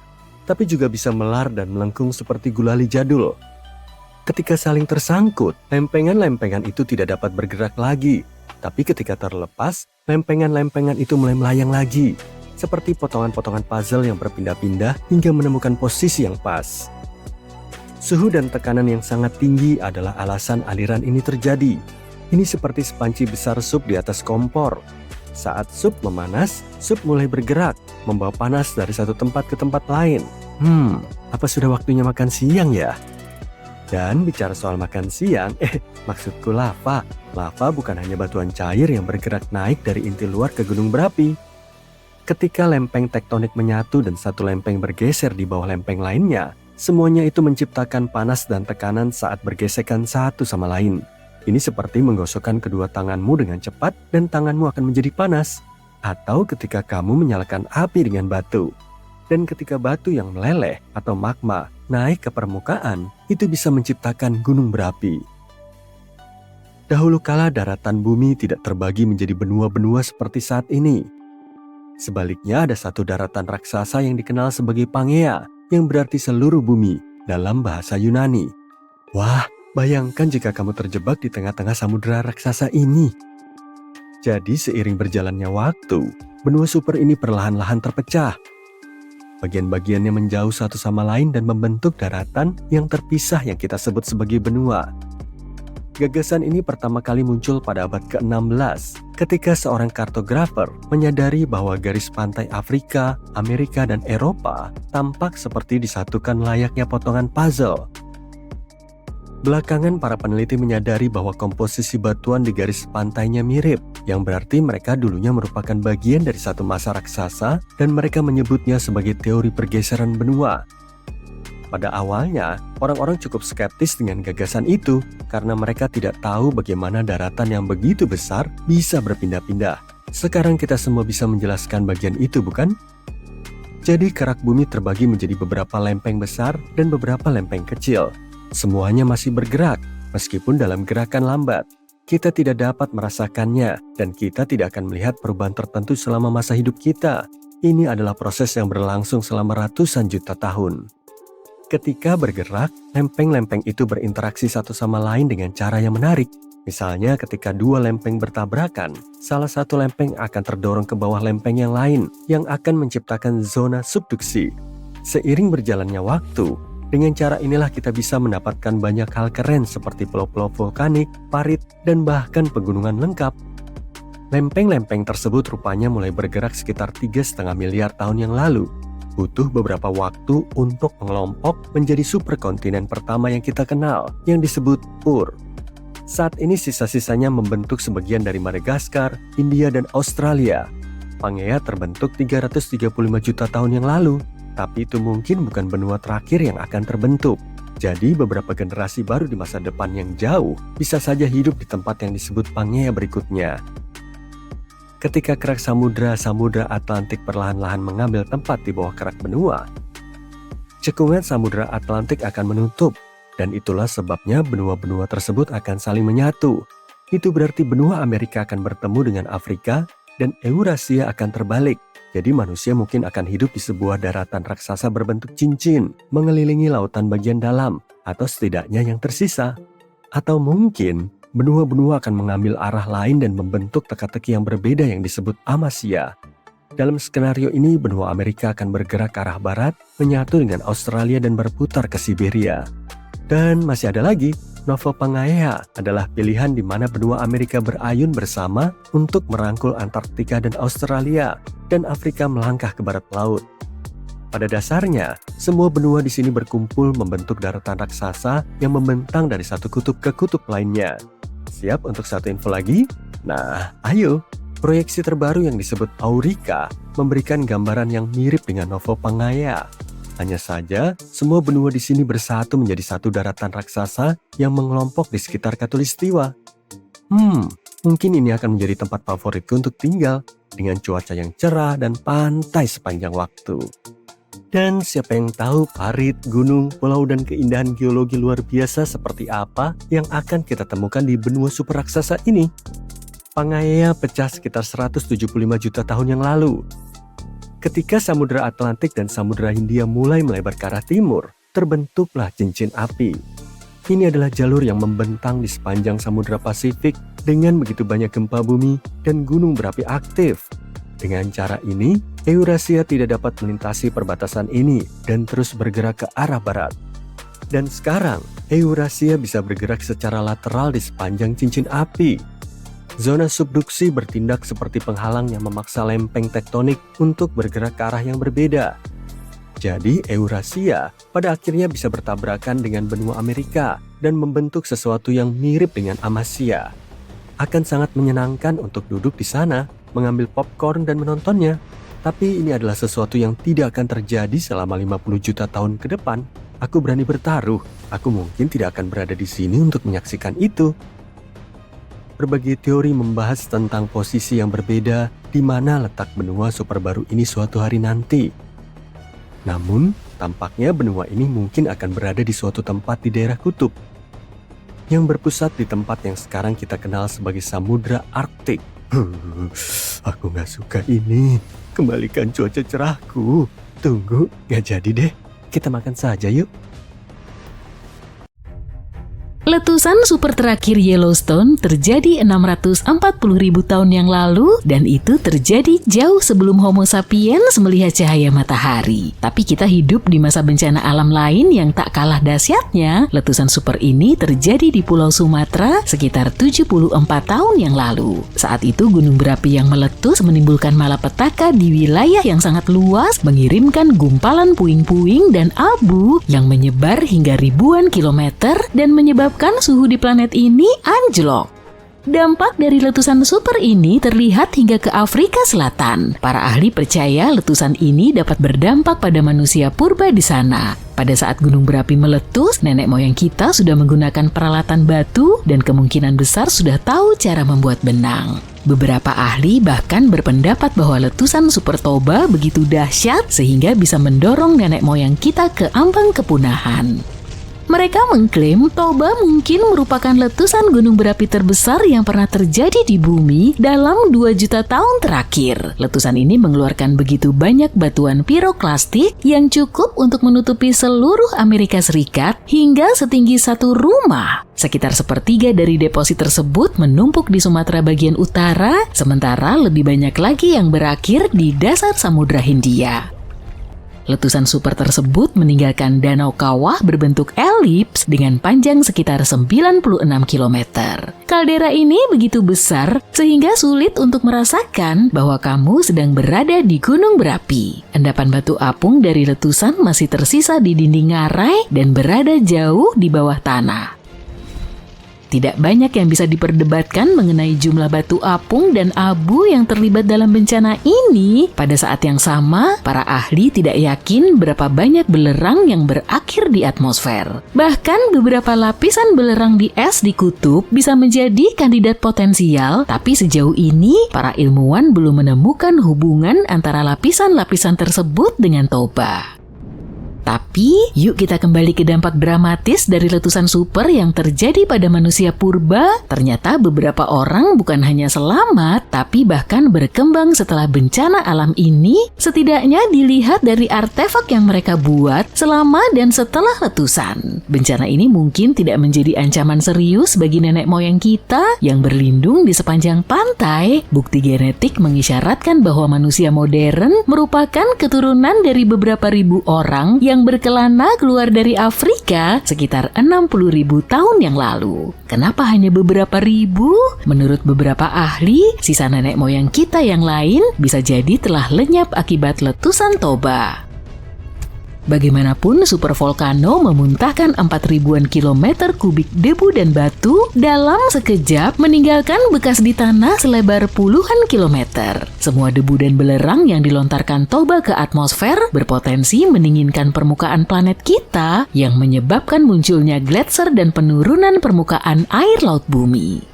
Tapi juga bisa melar dan melengkung seperti gulali jadul. Ketika saling tersangkut, lempengan-lempengan itu tidak dapat bergerak lagi. Tapi ketika terlepas, lempengan-lempengan itu mulai melayang lagi. Seperti potongan-potongan puzzle yang berpindah-pindah hingga menemukan posisi yang pas. Suhu dan tekanan yang sangat tinggi adalah alasan aliran ini terjadi. Ini seperti sepanci besar sup di atas kompor. Saat sup memanas, sup mulai bergerak, membawa panas dari satu tempat ke tempat lain. Apa sudah waktunya makan siang ya? Dan bicara soal makan siang, maksudku lava. Lava bukan hanya batuan cair yang bergerak naik dari inti luar ke gunung berapi. Ketika lempeng tektonik menyatu dan satu lempeng bergeser di bawah lempeng lainnya, semuanya itu menciptakan panas dan tekanan saat bergesekan satu sama lain. Ini seperti menggosokkan kedua tanganmu dengan cepat dan tanganmu akan menjadi panas. Atau ketika kamu menyalakan api dengan batu. Dan ketika batu yang meleleh atau magma naik ke permukaan, itu bisa menciptakan gunung berapi. Dahulu kala daratan bumi tidak terbagi menjadi benua-benua seperti saat ini. Sebaliknya ada satu daratan raksasa yang dikenal sebagai Pangea, yang berarti seluruh bumi dalam bahasa Yunani. Wah, bayangkan jika kamu terjebak di tengah-tengah samudera raksasa ini. Jadi seiring berjalannya waktu, benua super ini perlahan-lahan terpecah. Bagian-bagiannya menjauh satu sama lain dan membentuk daratan yang terpisah yang kita sebut sebagai benua. Gagasan ini pertama kali muncul pada abad ke-16 ketika seorang kartografer menyadari bahwa garis pantai Afrika, Amerika, dan Eropa tampak seperti disatukan layaknya potongan puzzle. Belakangan para peneliti menyadari bahwa komposisi batuan di garis pantainya mirip, yang berarti mereka dulunya merupakan bagian dari satu masa raksasa dan mereka menyebutnya sebagai teori pergeseran benua. Pada awalnya, orang-orang cukup skeptis dengan gagasan itu karena mereka tidak tahu bagaimana daratan yang begitu besar bisa berpindah-pindah. Sekarang kita semua bisa menjelaskan bagian itu, bukan? Jadi kerak bumi terbagi menjadi beberapa lempeng besar dan beberapa lempeng kecil. Semuanya masih bergerak, meskipun dalam gerakan lambat. Kita tidak dapat merasakannya, dan kita tidak akan melihat perubahan tertentu selama masa hidup kita. Ini adalah proses yang berlangsung selama ratusan juta tahun. Ketika bergerak, lempeng-lempeng itu berinteraksi satu sama lain dengan cara yang menarik. Misalnya ketika dua lempeng bertabrakan, salah satu lempeng akan terdorong ke bawah lempeng yang lain, yang akan menciptakan zona subduksi. Seiring berjalannya waktu, dengan cara inilah kita bisa mendapatkan banyak hal keren seperti pulau-pulau vulkanik, parit, dan bahkan pegunungan lengkap. Lempeng-lempeng tersebut rupanya mulai bergerak sekitar 3,5 miliar tahun yang lalu. Butuh beberapa waktu untuk mengelompok menjadi superkontinen pertama yang kita kenal, yang disebut Ur. Saat ini sisa-sisanya membentuk sebagian dari Madagaskar, India, dan Australia. Pangea terbentuk 335 juta tahun yang lalu. Tapi itu mungkin bukan benua terakhir yang akan terbentuk. Jadi beberapa generasi baru di masa depan yang jauh bisa saja hidup di tempat yang disebut Pangea berikutnya. Ketika kerak Samudra Atlantik perlahan-lahan mengambil tempat di bawah kerak benua, cekungan Samudra Atlantik akan menutup, dan itulah sebabnya benua-benua tersebut akan saling menyatu. Itu berarti benua Amerika akan bertemu dengan Afrika, dan Eurasia akan terbalik. Jadi manusia mungkin akan hidup di sebuah daratan raksasa berbentuk cincin, mengelilingi lautan bagian dalam, atau setidaknya yang tersisa. Atau mungkin benua-benua akan mengambil arah lain dan membentuk teka-teki yang berbeda yang disebut Amasya. Dalam skenario ini, benua Amerika akan bergerak ke arah barat, menyatu dengan Australia dan berputar ke Siberia. Dan masih ada lagi, Nova Pangaea adalah pilihan di mana benua Amerika berayun bersama untuk merangkul Antartika dan Australia, dan Afrika melangkah ke barat laut. Pada dasarnya, semua benua di sini berkumpul membentuk daratan raksasa yang membentang dari satu kutub ke kutub lainnya. Siap untuk satu info lagi? Nah, ayo! Proyeksi terbaru yang disebut Auriga memberikan gambaran yang mirip dengan Nova Pangaea. Hanya saja, semua benua di sini bersatu menjadi satu daratan raksasa yang mengelompok di sekitar Khatulistiwa. Mungkin ini akan menjadi tempat favoritku untuk tinggal, dengan cuaca yang cerah dan pantai sepanjang waktu. Dan siapa yang tahu parit, gunung, pulau, dan keindahan geologi luar biasa seperti apa yang akan kita temukan di benua super raksasa ini. Pangaea pecah sekitar 175 juta tahun yang lalu. Ketika Samudra Atlantik dan Samudra Hindia mulai melebar ke arah timur, terbentuklah cincin api. Ini adalah jalur yang membentang di sepanjang Samudra Pasifik dengan begitu banyak gempa bumi dan gunung berapi aktif. Dengan cara ini, Eurasia tidak dapat melintasi perbatasan ini dan terus bergerak ke arah barat. Dan sekarang, Eurasia bisa bergerak secara lateral di sepanjang cincin api. Zona subduksi bertindak seperti penghalang yang memaksa lempeng tektonik untuk bergerak ke arah yang berbeda. Jadi Eurasia pada akhirnya bisa bertabrakan dengan benua Amerika dan membentuk sesuatu yang mirip dengan Amasya. Akan sangat menyenangkan untuk duduk di sana, mengambil popcorn dan menontonnya. Tapi ini adalah sesuatu yang tidak akan terjadi selama 50 juta tahun ke depan. Aku berani bertaruh, aku mungkin tidak akan berada di sini untuk menyaksikan itu. Berbagai teori membahas tentang posisi yang berbeda di mana letak benua super baru ini suatu hari nanti. Namun, tampaknya benua ini mungkin akan berada di suatu tempat di daerah kutub, yang berpusat di tempat yang sekarang kita kenal sebagai Samudra Arktik. Aku gak suka ini. Kembalikan cuaca cerahku. Tunggu, gak jadi deh. Kita makan saja yuk. Letusan super terakhir Yellowstone terjadi 640.000 tahun yang lalu dan itu terjadi jauh sebelum Homo sapiens melihat cahaya matahari. Tapi kita hidup di masa bencana alam lain yang tak kalah dahsyatnya. Letusan super ini terjadi di Pulau Sumatera sekitar 74 tahun yang lalu. Saat itu gunung berapi yang meletus menimbulkan malapetaka di wilayah yang sangat luas, mengirimkan gumpalan puing-puing dan abu yang menyebar hingga ribuan kilometer dan menyebabkan suhu di planet ini anjlok. Dampak dari letusan super ini terlihat hingga ke Afrika Selatan. Para ahli percaya letusan ini dapat berdampak pada manusia purba di sana. Pada saat gunung berapi meletus, nenek moyang kita sudah menggunakan peralatan batu dan kemungkinan besar sudah tahu cara membuat benang. Beberapa ahli bahkan berpendapat bahwa letusan super Toba begitu dahsyat sehingga bisa mendorong nenek moyang kita ke ambang kepunahan. Mereka mengklaim Toba mungkin merupakan letusan gunung berapi terbesar yang pernah terjadi di bumi dalam 2 juta tahun terakhir. Letusan ini mengeluarkan begitu banyak batuan piroklastik yang cukup untuk menutupi seluruh Amerika Serikat hingga setinggi satu rumah. Sekitar sepertiga dari deposit tersebut menumpuk di Sumatera bagian utara, sementara lebih banyak lagi yang berakhir di dasar Samudra Hindia. Letusan super tersebut meninggalkan danau kawah berbentuk elips dengan panjang sekitar 96 km. Kaldera ini begitu besar sehingga sulit untuk merasakan bahwa kamu sedang berada di gunung berapi. Endapan batu apung dari letusan masih tersisa di dinding ngarai dan berada jauh di bawah tanah. Tidak banyak yang bisa diperdebatkan mengenai jumlah batu apung dan abu yang terlibat dalam bencana ini. Pada saat yang sama, para ahli tidak yakin berapa banyak belerang yang berakhir di atmosfer. Bahkan beberapa lapisan belerang di es di kutub bisa menjadi kandidat potensial, tapi sejauh ini para ilmuwan belum menemukan hubungan antara lapisan-lapisan tersebut dengan toba. Tapi, yuk kita kembali ke dampak dramatis dari letusan super yang terjadi pada manusia purba. Ternyata beberapa orang bukan hanya selamat, tapi bahkan berkembang setelah bencana alam ini, setidaknya dilihat dari artefak yang mereka buat selama dan setelah letusan. Bencana ini mungkin tidak menjadi ancaman serius bagi nenek moyang kita yang berlindung di sepanjang pantai. Bukti genetik mengisyaratkan bahwa manusia modern merupakan keturunan dari beberapa ribu orang yang berkelana keluar dari Afrika sekitar 60.000 tahun yang lalu. Kenapa hanya beberapa ribu? Menurut beberapa ahli, sisa nenek moyang kita yang lain bisa jadi telah lenyap akibat letusan toba. Bagaimanapun, supervolcano memuntahkan 4.000-an kilometer kubik debu dan batu dalam sekejap, meninggalkan bekas di tanah selebar puluhan kilometer. Semua debu dan belerang yang dilontarkan toba ke atmosfer berpotensi mendinginkan permukaan planet kita yang menyebabkan munculnya gletser dan penurunan permukaan air laut bumi.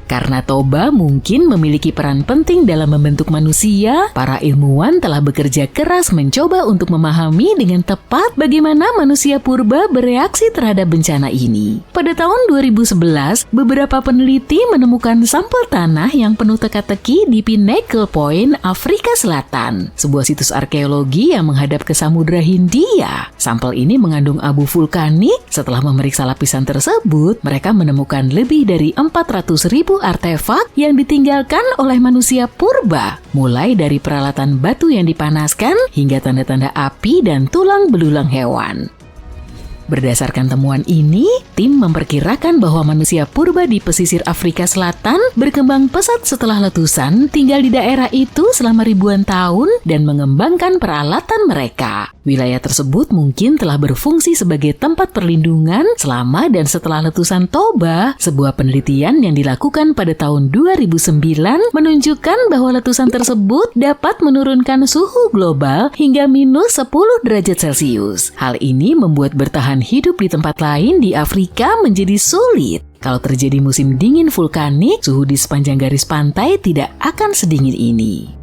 Karena toba mungkin memiliki peran penting dalam membentuk manusia, para ilmuwan telah bekerja keras mencoba untuk memahami dengan tepat bagaimana manusia purba bereaksi terhadap bencana ini. Pada tahun 2011, beberapa peneliti menemukan sampel tanah yang penuh teka-teki di Pinnacle Point, Afrika Selatan, sebuah situs arkeologi yang menghadap ke Samudra Hindia. Sampel ini mengandung abu vulkanik. Setelah memeriksa lapisan tersebut, mereka menemukan lebih dari 400.000 artefak yang ditinggalkan oleh manusia purba, mulai dari peralatan batu yang dipanaskan hingga tanda-tanda api dan tulang belulang hewan. Berdasarkan temuan ini, tim memperkirakan bahwa manusia purba di pesisir Afrika Selatan berkembang pesat setelah letusan, tinggal di daerah itu selama ribuan tahun, dan mengembangkan peralatan mereka. Wilayah tersebut mungkin telah berfungsi sebagai tempat perlindungan selama dan setelah letusan toba. Sebuah penelitian yang dilakukan pada tahun 2009 menunjukkan bahwa letusan tersebut dapat menurunkan suhu global hingga minus 10 derajat Celcius. Hal ini membuat bertahan hidup di tempat lain di Afrika menjadi sulit. Kalau terjadi musim dingin vulkanik, suhu di sepanjang garis pantai tidak akan sedingin ini.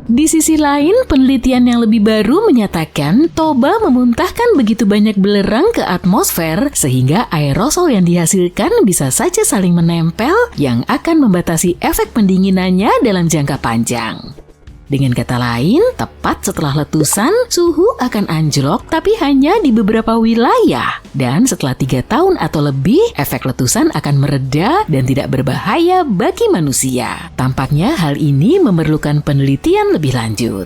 Di sisi lain, penelitian yang lebih baru menyatakan toba memuntahkan begitu banyak belerang ke atmosfer sehingga aerosol yang dihasilkan bisa saja saling menempel yang akan membatasi efek pendinginannya dalam jangka panjang. Dengan kata lain, tepat setelah letusan, suhu akan anjlok tapi hanya di beberapa wilayah. Dan setelah 3 tahun atau lebih, efek letusan akan mereda dan tidak berbahaya bagi manusia. Tampaknya hal ini memerlukan penelitian lebih lanjut.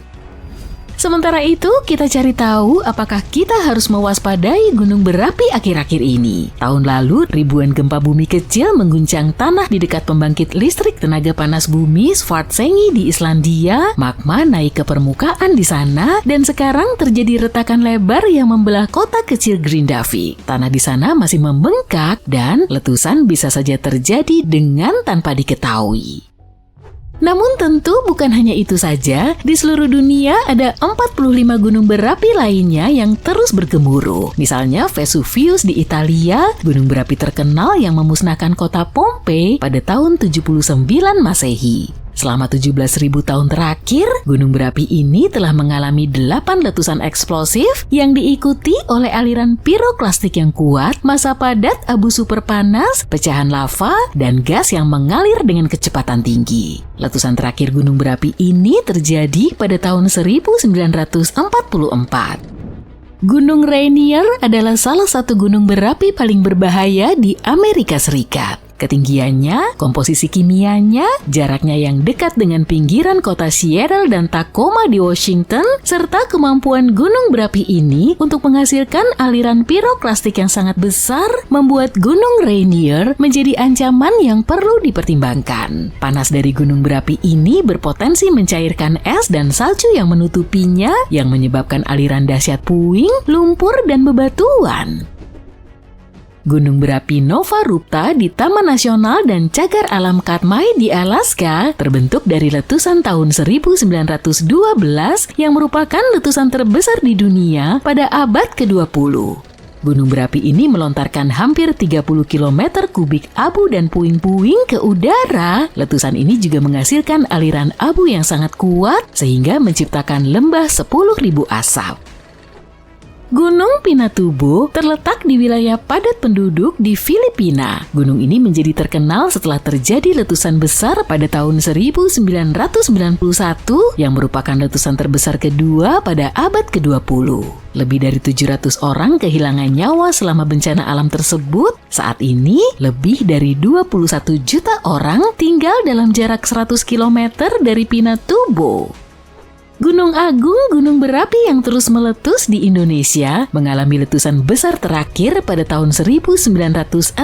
Sementara itu, kita cari tahu apakah kita harus mewaspadai gunung berapi akhir-akhir ini. Tahun lalu, ribuan gempa bumi kecil mengguncang tanah di dekat pembangkit listrik tenaga panas bumi Svartsengi di Islandia. Magma naik ke permukaan di sana, dan sekarang terjadi retakan lebar yang membelah kota kecil Grindavik. Tanah di sana masih membengkak, dan letusan bisa saja terjadi dengan tanpa diketahui. Namun tentu bukan hanya itu saja, di seluruh dunia ada 45 gunung berapi lainnya yang terus bergemuruh. Misalnya Vesuvius di Italia, gunung berapi terkenal yang memusnahkan kota Pompei pada tahun 79 Masehi. Selama 17.000 tahun terakhir, gunung berapi ini telah mengalami 8 letusan eksplosif yang diikuti oleh aliran piroklastik yang kuat, massa padat abu super panas, pecahan lava, dan gas yang mengalir dengan kecepatan tinggi. Letusan terakhir gunung berapi ini terjadi pada tahun 1944. Gunung Rainier adalah salah satu gunung berapi paling berbahaya di Amerika Serikat. Ketinggiannya, komposisi kimianya, jaraknya yang dekat dengan pinggiran kota Seattle dan Tacoma di Washington, serta kemampuan gunung berapi ini untuk menghasilkan aliran piroklastik yang sangat besar, membuat Gunung Rainier menjadi ancaman yang perlu dipertimbangkan. Panas dari gunung berapi ini berpotensi mencairkan es dan salju yang menutupinya, yang menyebabkan aliran dahsyat puing, lumpur, dan bebatuan. Gunung berapi Nova Rupta di Taman Nasional dan Cagar Alam Katmai di Alaska terbentuk dari letusan tahun 1912 yang merupakan letusan terbesar di dunia pada abad ke-20. Gunung berapi ini melontarkan hampir 30 km kubik abu dan puing-puing ke udara. Letusan ini juga menghasilkan aliran abu yang sangat kuat sehingga menciptakan lembah 10.000 asap. Gunung Pinatubo terletak di wilayah padat penduduk di Filipina. Gunung ini menjadi terkenal setelah terjadi letusan besar pada tahun 1991 yang merupakan letusan terbesar kedua pada abad ke-20. Lebih dari 700 orang kehilangan nyawa selama bencana alam tersebut. Saat ini, lebih dari 21 juta orang tinggal dalam jarak 100 km dari Pinatubo. Gunung Agung, gunung berapi yang terus meletus di Indonesia, mengalami letusan besar terakhir pada tahun 1963.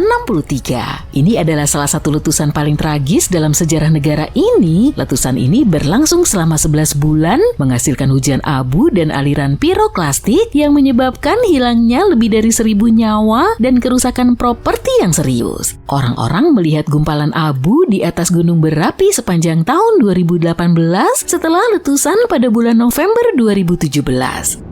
Ini adalah salah satu letusan paling tragis dalam sejarah negara ini. Letusan ini berlangsung selama 11 bulan, menghasilkan hujan abu dan aliran piroklastik yang menyebabkan hilangnya lebih dari 1.000 nyawa dan kerusakan properti yang serius. Orang-orang melihat gumpalan abu di atas gunung berapi sepanjang tahun 2018 setelah letusan pada bulan November 2017.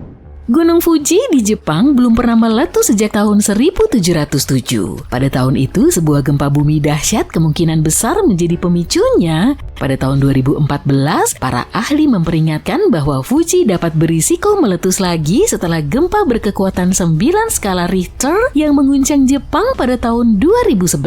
Gunung Fuji di Jepang belum pernah meletus sejak tahun 1707. Pada tahun itu, sebuah gempa bumi dahsyat kemungkinan besar menjadi pemicunya. Pada tahun 2014, para ahli memperingatkan bahwa Fuji dapat berisiko meletus lagi setelah gempa berkekuatan 9 skala Richter yang mengguncang Jepang pada tahun 2011.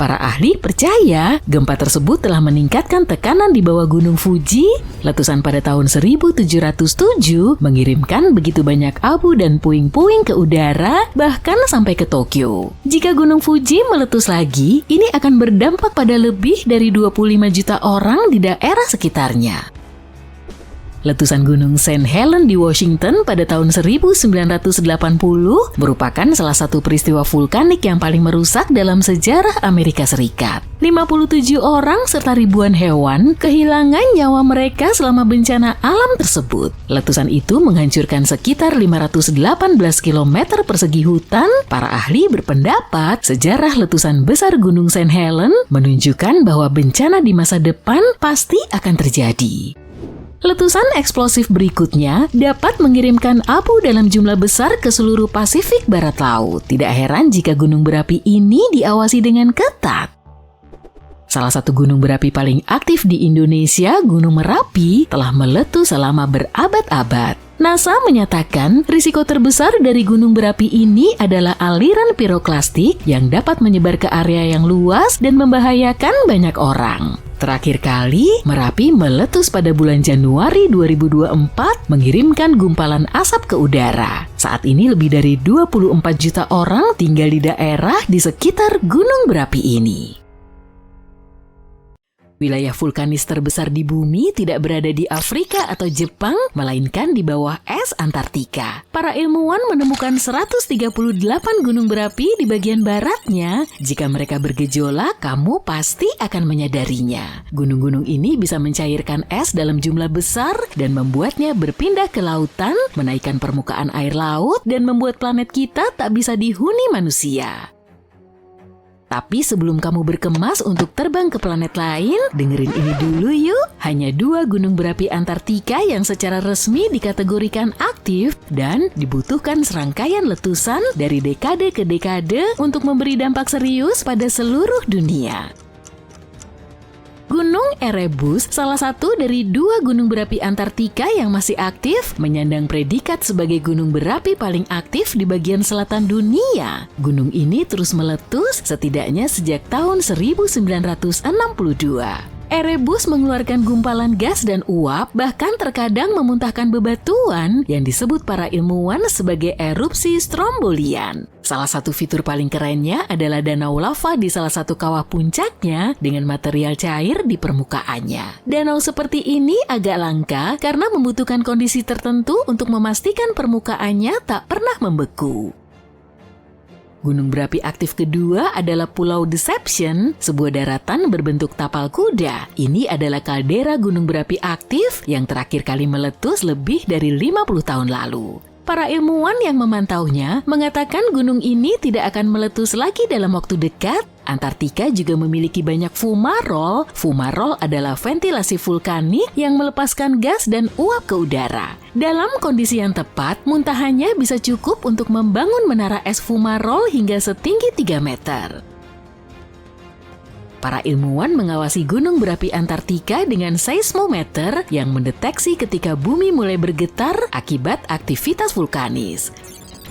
Para ahli percaya gempa tersebut telah meningkatkan tekanan di bawah Gunung Fuji. Letusan pada tahun 1707 mengirimkan begitu banyak abu dan puing-puing ke udara, bahkan sampai ke Tokyo. Jika Gunung Fuji meletus lagi, ini akan berdampak pada lebih dari 25 juta orang di daerah sekitarnya. Letusan Gunung St. Helens di Washington pada tahun 1980 merupakan salah satu peristiwa vulkanik yang paling merusak dalam sejarah Amerika Serikat. 57 orang serta ribuan hewan kehilangan nyawa mereka selama bencana alam tersebut. Letusan itu menghancurkan sekitar 518 km persegi hutan. Para ahli berpendapat sejarah letusan besar Gunung St. Helens menunjukkan bahwa bencana di masa depan pasti akan terjadi. Letusan eksplosif berikutnya dapat mengirimkan abu dalam jumlah besar ke seluruh Pasifik Barat Laut. Tidak heran jika gunung berapi ini diawasi dengan ketat. Salah satu gunung berapi paling aktif di Indonesia, Gunung Merapi, telah meletus selama berabad-abad. NASA menyatakan risiko terbesar dari gunung berapi ini adalah aliran piroklastik yang dapat menyebar ke area yang luas dan membahayakan banyak orang. Terakhir kali, Merapi meletus pada bulan Januari 2024 mengirimkan gumpalan asap ke udara. Saat ini lebih dari 24 juta orang tinggal di daerah di sekitar gunung berapi ini. Wilayah vulkanis terbesar di bumi tidak berada di Afrika atau Jepang, melainkan di bawah es Antartika. Para ilmuwan menemukan 138 gunung berapi di bagian baratnya. Jika mereka bergejolak, kamu pasti akan menyadarinya. Gunung-gunung ini bisa mencairkan es dalam jumlah besar dan membuatnya berpindah ke lautan, menaikkan permukaan air laut, dan membuat planet kita tak bisa dihuni manusia. Tapi sebelum kamu berkemas untuk terbang ke planet lain, dengerin ini dulu yuk. Hanya 2 gunung berapi Antartika yang secara resmi dikategorikan aktif dan dibutuhkan serangkaian letusan dari dekade ke dekade untuk memberi dampak serius pada seluruh dunia. Gunung Erebus, salah satu dari 2 gunung berapi Antartika yang masih aktif, menyandang predikat sebagai gunung berapi paling aktif di bagian selatan dunia. Gunung ini terus meletus setidaknya sejak tahun 1962. Erebus mengeluarkan gumpalan gas dan uap, bahkan terkadang memuntahkan bebatuan yang disebut para ilmuwan sebagai erupsi strombolian. Salah satu fitur paling kerennya adalah danau lava di salah satu kawah puncaknya dengan material cair di permukaannya. Danau seperti ini agak langka karena membutuhkan kondisi tertentu untuk memastikan permukaannya tak pernah membeku. Gunung berapi aktif kedua adalah Pulau Deception, sebuah daratan berbentuk tapal kuda. Ini adalah kaldera gunung berapi aktif yang terakhir kali meletus lebih dari 50 tahun lalu. Para ilmuwan yang memantaunya mengatakan gunung ini tidak akan meletus lagi dalam waktu dekat. Antartika juga memiliki banyak fumarol. Fumarol adalah ventilasi vulkanik yang melepaskan gas dan uap ke udara. Dalam kondisi yang tepat, muntahannya bisa cukup untuk membangun menara es fumarol hingga setinggi 3 meter. Para ilmuwan mengawasi gunung berapi Antartika dengan seismometer yang mendeteksi ketika bumi mulai bergetar akibat aktivitas vulkanis.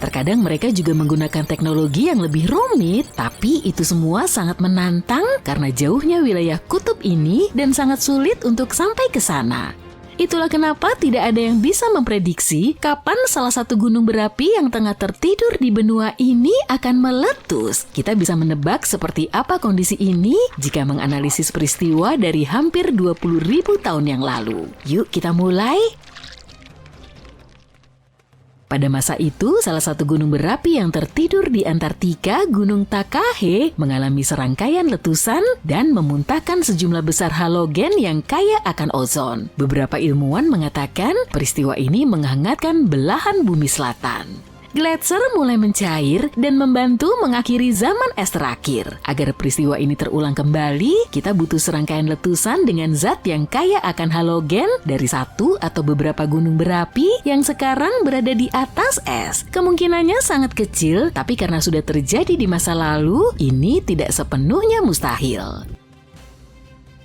Terkadang mereka juga menggunakan teknologi yang lebih rumit, tapi itu semua sangat menantang karena jauhnya wilayah kutub ini dan sangat sulit untuk sampai ke sana. Itulah kenapa tidak ada yang bisa memprediksi kapan salah satu gunung berapi yang tengah tertidur di benua ini akan meletus. Kita bisa menebak seperti apa kondisi ini jika menganalisis peristiwa dari hampir 20.000 tahun yang lalu. Yuk kita mulai! Pada masa itu, salah satu gunung berapi yang tertidur di Antartika, Gunung Takahe, mengalami serangkaian letusan dan memuntahkan sejumlah besar halogen yang kaya akan ozon. Beberapa ilmuwan mengatakan peristiwa ini menghangatkan belahan bumi selatan. Gletser mulai mencair dan membantu mengakhiri zaman es terakhir. Agar peristiwa ini terulang kembali, kita butuh serangkaian letusan dengan zat yang kaya akan halogen dari satu atau beberapa gunung berapi yang sekarang berada di atas es. Kemungkinannya sangat kecil, tapi karena sudah terjadi di masa lalu, ini tidak sepenuhnya mustahil.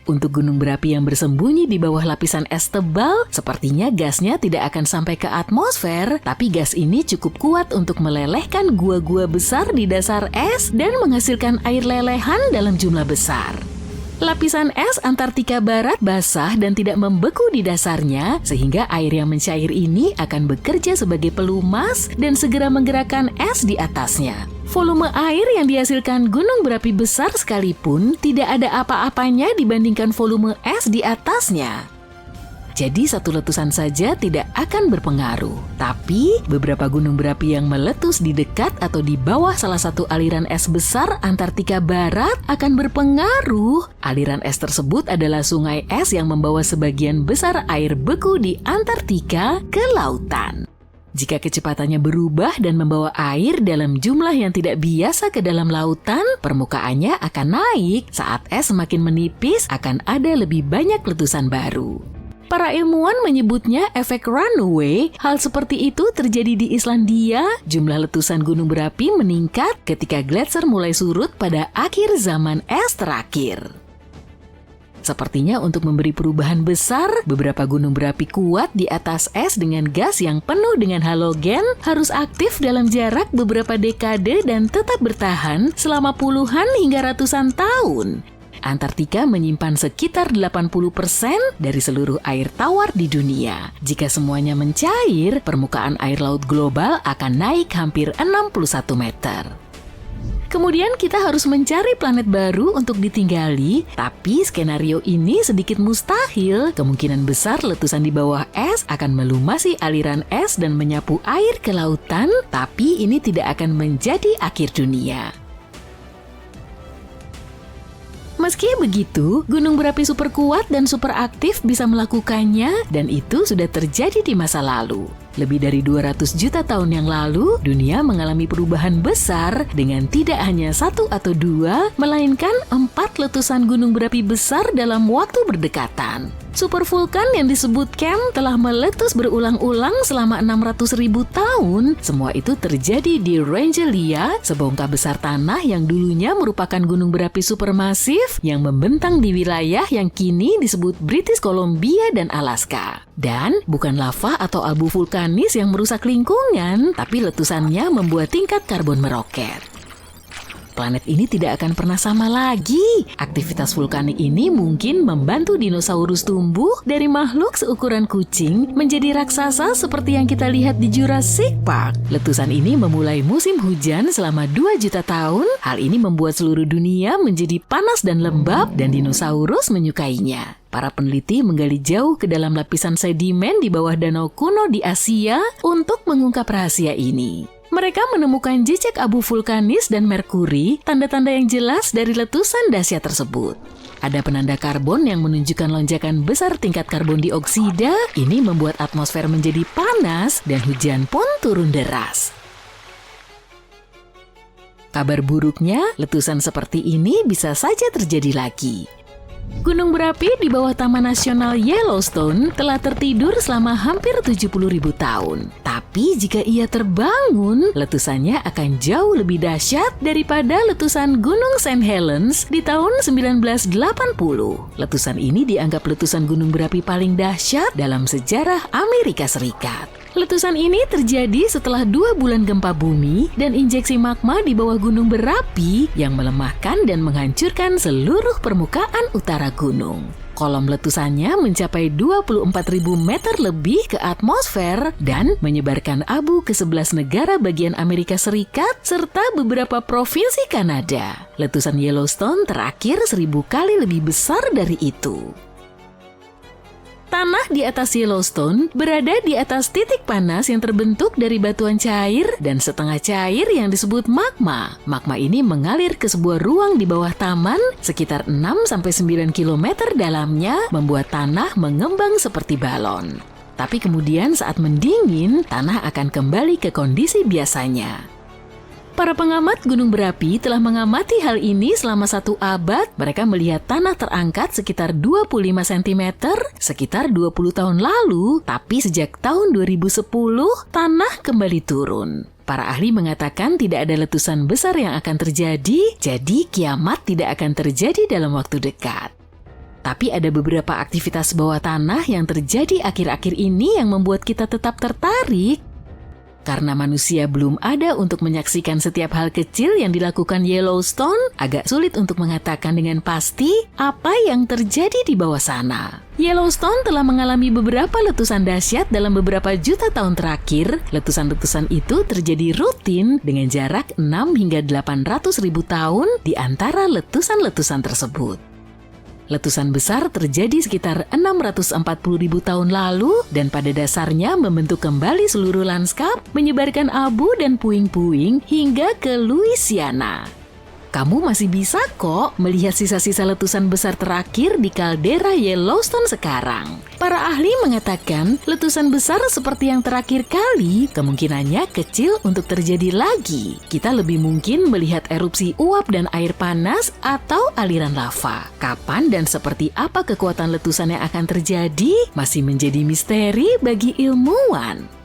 Untuk gunung berapi yang bersembunyi di bawah lapisan es tebal, sepertinya gasnya tidak akan sampai ke atmosfer, tapi gas ini cukup kuat untuk melelehkan gua-gua besar di dasar es dan menghasilkan air lelehan dalam jumlah besar. Lapisan es Antartika Barat basah dan tidak membeku di dasarnya, sehingga air yang mencair ini akan bekerja sebagai pelumas dan segera menggerakkan es di atasnya. Volume air yang dihasilkan gunung berapi besar sekalipun tidak ada apa-apanya dibandingkan volume es di atasnya. Jadi satu letusan saja tidak akan berpengaruh. Tapi beberapa gunung berapi yang meletus di dekat atau di bawah salah satu aliran es besar Antartika Barat akan berpengaruh. Aliran es tersebut adalah sungai es yang membawa sebagian besar air beku di Antartika ke lautan. Jika kecepatannya berubah dan membawa air dalam jumlah yang tidak biasa ke dalam lautan, permukaannya akan naik. Saat es semakin menipis, akan ada lebih banyak letusan baru. Para ilmuwan menyebutnya efek runaway. Hal seperti itu terjadi di Islandia. Jumlah letusan gunung berapi meningkat ketika gletser mulai surut pada akhir zaman es terakhir. Sepertinya untuk memberi perubahan besar, beberapa gunung berapi kuat di atas es dengan gas yang penuh dengan halogen harus aktif dalam jarak beberapa dekade dan tetap bertahan selama puluhan hingga ratusan tahun. Antartika menyimpan sekitar 80% dari seluruh air tawar di dunia. Jika semuanya mencair, permukaan air laut global akan naik hampir 61 meter. Kemudian kita harus mencari planet baru untuk ditinggali, tapi skenario ini sedikit mustahil. Kemungkinan besar letusan di bawah es akan melumasi aliran es dan menyapu air ke lautan, tapi ini tidak akan menjadi akhir dunia. Meski begitu, gunung berapi super kuat dan super aktif bisa melakukannya, dan itu sudah terjadi di masa lalu. Lebih dari 200 juta tahun yang lalu, dunia mengalami perubahan besar dengan tidak hanya 1 atau 2, melainkan 4 letusan gunung berapi besar dalam waktu berdekatan. Supervulkan yang disebut Kem telah meletus berulang-ulang selama 600.000 tahun. Semua itu terjadi di Rangelia, sebongkah besar tanah yang dulunya merupakan gunung berapi supermasif yang membentang di wilayah yang kini disebut British Columbia dan Alaska. Dan bukan lava atau abu vulkanis yang merusak lingkungan, tapi letusannya membuat tingkat karbon meroket. Planet ini tidak akan pernah sama lagi. Aktivitas vulkanik ini mungkin membantu dinosaurus tumbuh dari makhluk seukuran kucing menjadi raksasa seperti yang kita lihat di Jurassic Park. Letusan ini memulai musim hujan selama 2 juta tahun. Hal ini membuat seluruh dunia menjadi panas dan lembab dan dinosaurus menyukainya. Para peneliti menggali jauh ke dalam lapisan sedimen di bawah danau kuno di Asia untuk mengungkap rahasia ini. Mereka menemukan jejak abu vulkanis dan merkuri, tanda-tanda yang jelas dari letusan dahsyat tersebut. Ada penanda karbon yang menunjukkan lonjakan besar tingkat karbon dioksida. Ini membuat atmosfer menjadi panas dan hujan pun turun deras. Kabar buruknya, letusan seperti ini bisa saja terjadi lagi. Gunung berapi di bawah Taman Nasional Yellowstone telah tertidur selama hampir 70.000 tahun. Tapi jika ia terbangun, letusannya akan jauh lebih dahsyat daripada letusan Gunung St. Helens di tahun 1980. Letusan ini dianggap letusan gunung berapi paling dahsyat dalam sejarah Amerika Serikat. Letusan ini terjadi setelah 2 bulan gempa bumi dan injeksi magma di bawah gunung berapi yang melemahkan dan menghancurkan seluruh permukaan utara gunung. Kolom letusannya mencapai 24.000 meter lebih ke atmosfer dan menyebarkan abu ke 11 negara bagian Amerika Serikat serta beberapa provinsi Kanada. Letusan Yellowstone terakhir 1000 kali lebih besar dari itu. Tanah di atas Yellowstone berada di atas titik panas yang terbentuk dari batuan cair dan setengah cair yang disebut magma. Magma ini mengalir ke sebuah ruang di bawah taman sekitar 6-9 km dalamnya, membuat tanah mengembang seperti balon. Tapi kemudian saat mendingin, tanah akan kembali ke kondisi biasanya. Para pengamat gunung berapi telah mengamati hal ini selama 1 abad. Mereka melihat tanah terangkat sekitar 25 cm sekitar 20 tahun lalu, tapi sejak tahun 2010 tanah kembali turun. Para ahli mengatakan tidak ada letusan besar yang akan terjadi, jadi kiamat tidak akan terjadi dalam waktu dekat. Tapi ada beberapa aktivitas bawah tanah yang terjadi akhir-akhir ini yang membuat kita tetap tertarik. Karena manusia belum ada untuk menyaksikan setiap hal kecil yang dilakukan Yellowstone, agak sulit untuk mengatakan dengan pasti apa yang terjadi di bawah sana. Yellowstone telah mengalami beberapa letusan dahsyat dalam beberapa juta tahun terakhir. Letusan-letusan itu terjadi rutin dengan jarak 6 hingga 800 ribu tahun di antara letusan-letusan tersebut. Letusan besar terjadi sekitar 640.000 tahun lalu dan pada dasarnya membentuk kembali seluruh lanskap, menyebarkan abu dan puing-puing hingga ke Louisiana. Kamu masih bisa kok melihat sisa-sisa letusan besar terakhir di kaldera Yellowstone sekarang. Para ahli mengatakan letusan besar seperti yang terakhir kali kemungkinannya kecil untuk terjadi lagi. Kita lebih mungkin melihat erupsi uap dan air panas atau aliran lava. Kapan dan seperti apa kekuatan letusan yang akan terjadi masih menjadi misteri bagi ilmuwan.